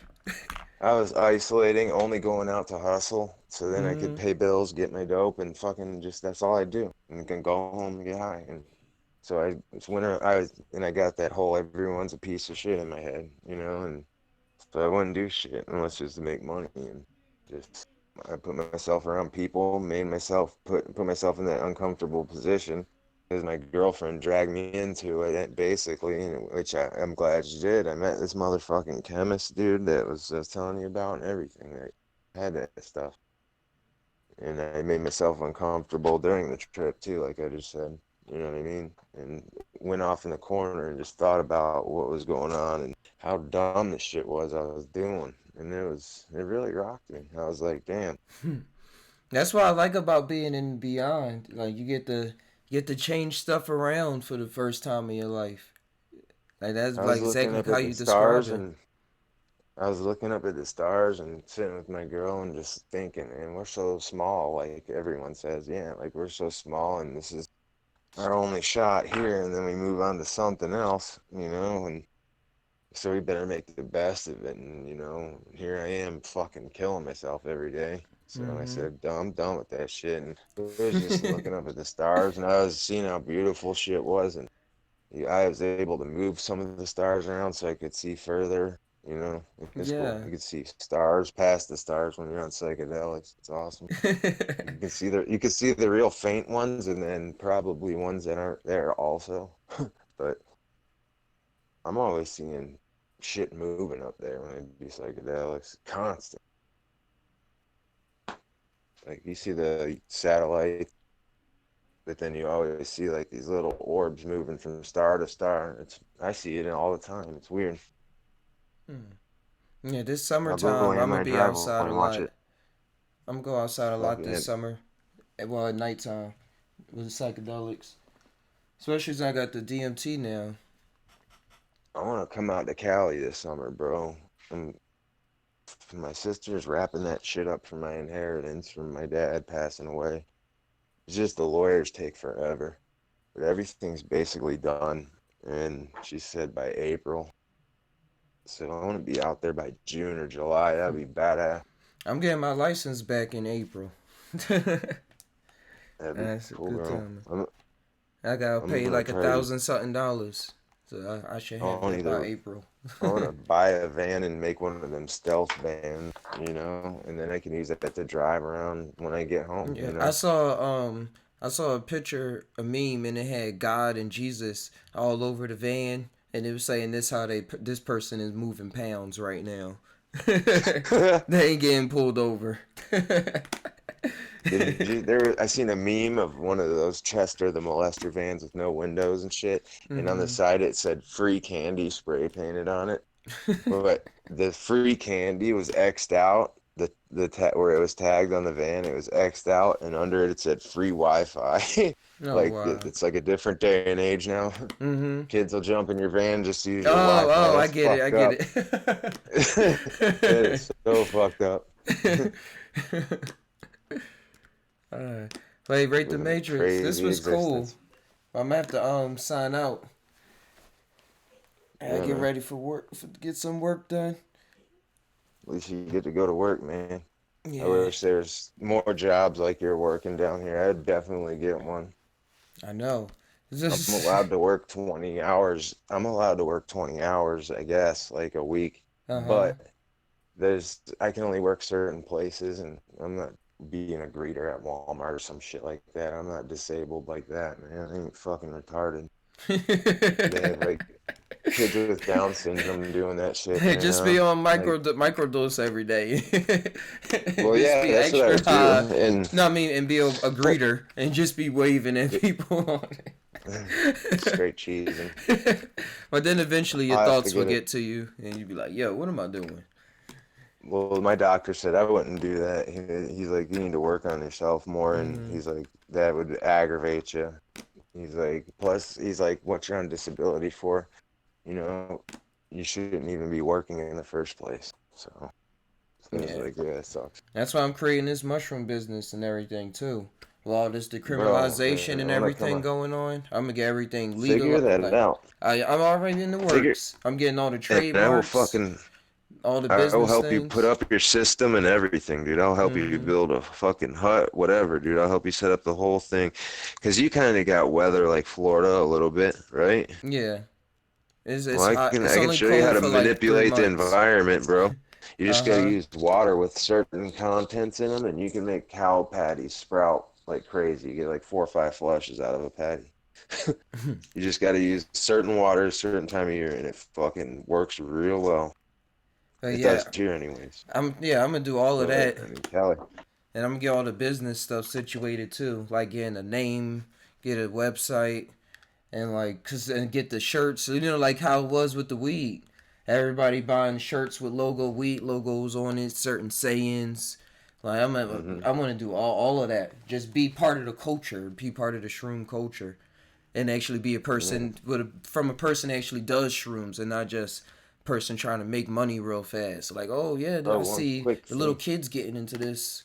I was isolating, only going out to hustle. So then I could Mm-hmm. pay bills, get my dope, and fucking just that's all I do. And can go home and get high. And so it's winter. And I got that whole everyone's a piece of shit in my head, and so I wouldn't do shit unless just to make money and just I put myself around people, made myself put myself in that uncomfortable position because my girlfriend dragged me into it basically, which I'm glad she did. I met this motherfucking chemist dude that was telling you about and everything that had that stuff, and I made myself uncomfortable during the trip too, like I just said. You know what I mean? And went off in the corner and just thought about what was going on and how dumb the shit was I was doing. And it really rocked me. I was like, damn. That's what I like about being in Beyond. Like you get to change stuff around for the first time in your life. Like that's I like was looking exactly up how at the you describe stars it. and I was looking up at the stars and sitting with my girl and just thinking, and we're so small, like everyone says, yeah, like we're so small and this is our only shot here, and then we move on to something else, and so we better make the best of it. And here I am fucking killing myself every day. So I Mm-hmm. said, I'm done with that shit. And I was just looking up at the stars, and I was seeing how beautiful shit was. And I was able to move some of the stars around so I could see further. It's cool. Yeah. You can see stars past the stars when you're on psychedelics. It's awesome. You can see the real faint ones, and then probably ones that aren't there also. But I'm always seeing shit moving up there when I do psychedelics. Constant. Like you see the satellite, but then you always see like these little orbs moving from star to star. I see it all the time. It's weird. Hmm. Yeah, this I'll go summertime lay in I'm gonna my be outside driveway a and watch lot. it. I'm gonna go outside a lot Fucking this it. summer. Well, at nighttime with psychedelics. Especially since I got the DMT now. I want to come out to Cali this summer, bro. And my sister's wrapping that shit up for my inheritance from my dad passing away. It's just the lawyers take forever, but everything's basically done. And she said by April. So I want to be out there by June or July. That'd be badass. I'm getting my license back in April. That'd be That's a cool, good bro. time. I gotta I'm pay gonna like try to. $1,000 something dollars. So I should I have want that by either. April. I want to buy a van and make one of them stealth vans, and then I can use that to drive around when I get home, Yeah, I saw a picture, a meme, and it had God and Jesus all over the van, and it was saying this person is moving pounds right now. They ain't getting pulled over. I seen a meme of one of those Chester the Molester vans with no windows and shit, and on the Hmm. side it said free candy spray painted on it. But the free candy was X'd out. Where it was tagged on the van, it was X'd out, and under it said free Wi-Fi. Oh Like wow. it's like a different day and age now. Hmm. Kids will jump in your van just to use your Oh, Wi-Fi. I That's get it. I fucked get up. it. That is so fucked up. Alright. Hey, rate the Living a Matrix. This crazy was cool. existence. I'm gonna have to sign out. I Yeah, get man. ready for work. Get some work done. At least you get to go to work, man. I Yeah, wish there's more jobs like you're working down here. I'd definitely get one. I know. I'm allowed to work 20 hours. I'm allowed to work 20 hours, I guess, like a week. Uh-huh. But I can only work certain places, and I'm not being a greeter at Walmart or some shit like that. I'm not disabled like that, man. I ain't fucking retarded. They have like kids with Down syndrome doing that shit, Just be on Like, microdose every day. well, Just yeah, be that's what I extra would high. do. And No, I mean, and be a greeter and just be waving at people. straight cheesing. But then eventually your I'll have to thoughts will get it. get to you, and you'll be like, "Yo, what am I doing?" Well, my doctor said I wouldn't do that. He's like, you need to work on yourself more, and Hmm. he's like, that would aggravate you. He's like, plus, he's like, what you're on disability for, you know, you shouldn't even be working in the first place. So I was Yeah, like, yeah, that sucks. that's why I'm creating this mushroom business and everything too. With all this Bro, decriminalization man, and when I come everything up, going on, I'm gonna get everything legal. figure that Like, out. I'm already in the Figure, works. I'm getting all the and trademarks, all the I will business help you put things. up your system and everything, dude. I'll help you Hmm. build a fucking hut, whatever, dude. I'll help you set up the whole thing. Because you kind of got weather like Florida a little bit, right? Yeah, Well, it's hot. It's I can only show you how cold to for like three manipulate the months. environment, bro. You just Uh gotta huh. use water with certain contents in them, and you can make cow patties sprout like crazy. You get like 4 or 5 flushes out of a patty. You just gotta use certain water a certain time of year, and it fucking works real well. But It yeah, does here, anyways. I'm gonna do all of But that, I mean, Cali. and I'm gonna get all the business stuff situated too, like getting a name, get a website, and and get the shirts. Like how it was with the weed. Everybody buying shirts with weed logos on it, certain sayings. Like Hmm. I want to do all of that. Just be part of the culture, be part of the shroom culture, and actually be a Yeah. person from a person that actually does shrooms and not just person trying to make money real fast. Like, oh yeah, Oh, I see the little thing. kids getting into this.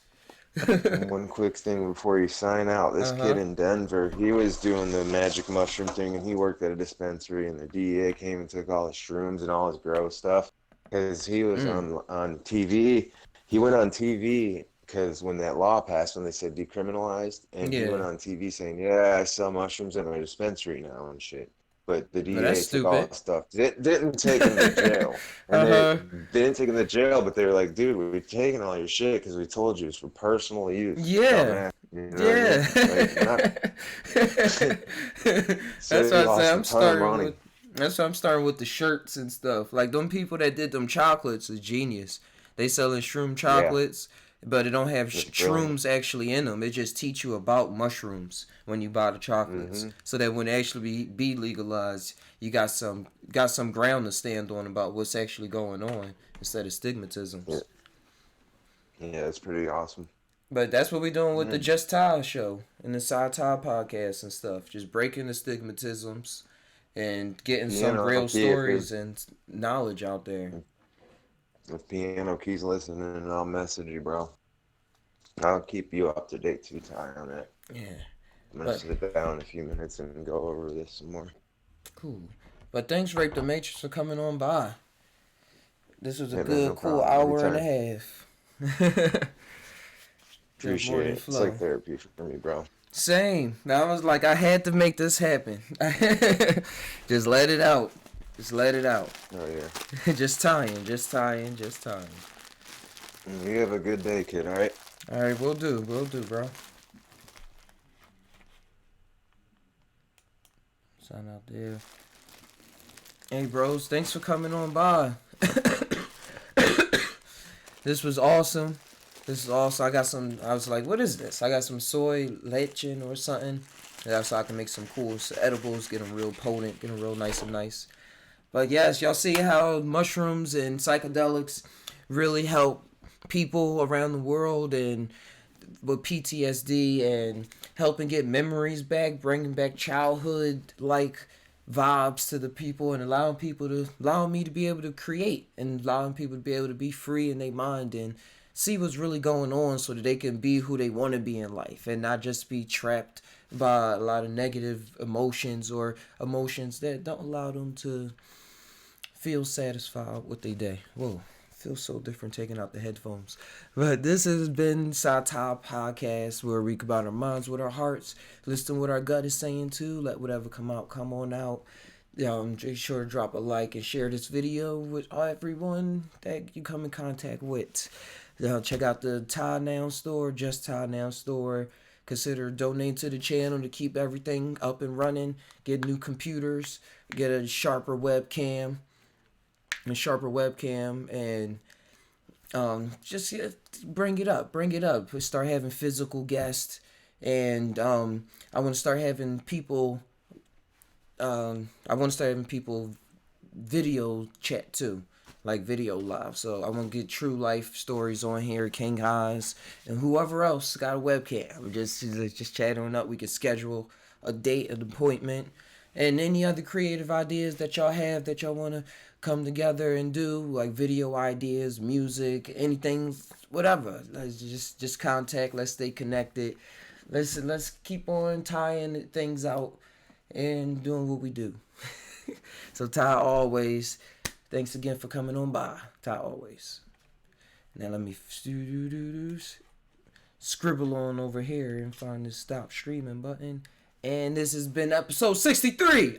One quick thing before you sign out. This Uh kid huh. in Denver, he was doing the magic mushroom thing, and he worked at a dispensary, and the DEA came and took all his shrooms and all his gross stuff because he was Mm. on TV. He went on TV because when that law passed, when they said decriminalized, and he went Yeah. on TV saying, "Yeah, I sell mushrooms at my dispensary now and shit." But the But that's DEA took all stupid. his stuff. Didn't take him to jail. And Uh huh. they didn't take him to jail, but they were like, dude, we've taken all your shit because we told you it's for personal use, Yeah. dumbass. You know what I Yeah. mean? Like, not so That's he what I say. lost a ton of money. That's why I'm starting with the shirts and stuff. Like them people that did them chocolates is genius. They selling shroom Yeah, chocolates, but it don't have it's brilliant. shrooms actually in them. It just teach you about mushrooms when you buy the chocolates, Hmm. so that when it actually be legalized, you got some ground to stand on about what's actually going on instead of Yeah, stigmatisms. yeah, it's pretty awesome. But that's what we're doing with the Yeah, Just Ty show and the Side Ty podcast and stuff. Just breaking the stigmatisms and getting some piano real key, stories and knowledge out there. if piano keys listening, I'll message you, bro. I'll keep you up to date too, Ty, on that. Yeah. I'm gonna But sit down in a few minutes and go over this some more. cool. But thanks, Rape the Matrix, for coming on by. This was a Hey man, good, no cool problem. hour and a Anytime. half. Good Appreciate morning it. It's like flow. therapy for me, bro. Same. Now I was like, I had to make this happen. Just let it out. Just let it out. Oh yeah. Just tying. Just tying. Just tying. You have a good day, kid. All right. All right, we'll do, bro. Sign out there. Hey, bros, thanks for coming on by. This was awesome. I got some. I was like, what is this? I got some soy lechin or something. That's so I can make some cool edibles. Get them real potent. Get them real nice and nice. But yes, y'all see how mushrooms and psychedelics really help people around the world and with PTSD and helping get memories back, bringing back childhood like vibes to the people and allowing me to be able to create and allowing people to be able to be free in their mind and see what's really going on so that they can be who they want to be in life and not just be trapped by a lot of negative emotions or emotions that don't allow them to feel satisfied with their day. Whoa. Feels so different taking out the headphones. But this has been Satire Podcast, where we combine our minds with our hearts, listen to what our gut is saying too, let whatever come out, come on out. Be sure to drop a like and share this video with everyone that you come in contact with. Check out the Ty Now store, Just Ty Now store. Consider donating to the channel to keep everything up and running, get new computers, get a sharper webcam, and just bring it up, start having physical guests, and I want to start having people video chat too, like video live. So I want to get true life stories on here, King Eyes and whoever else got a webcam. We're just chatting up. We can schedule a date, an appointment, and any other creative ideas that y'all have that y'all want to come together and do, like video ideas, music, anything, whatever. Let's just contact. Let's stay connected. Let's keep on tying things out and doing what we do. So Ty Always, thanks again for coming on by. Ty Always. Now let me scribble on over here and find the stop streaming button. And this has been episode 63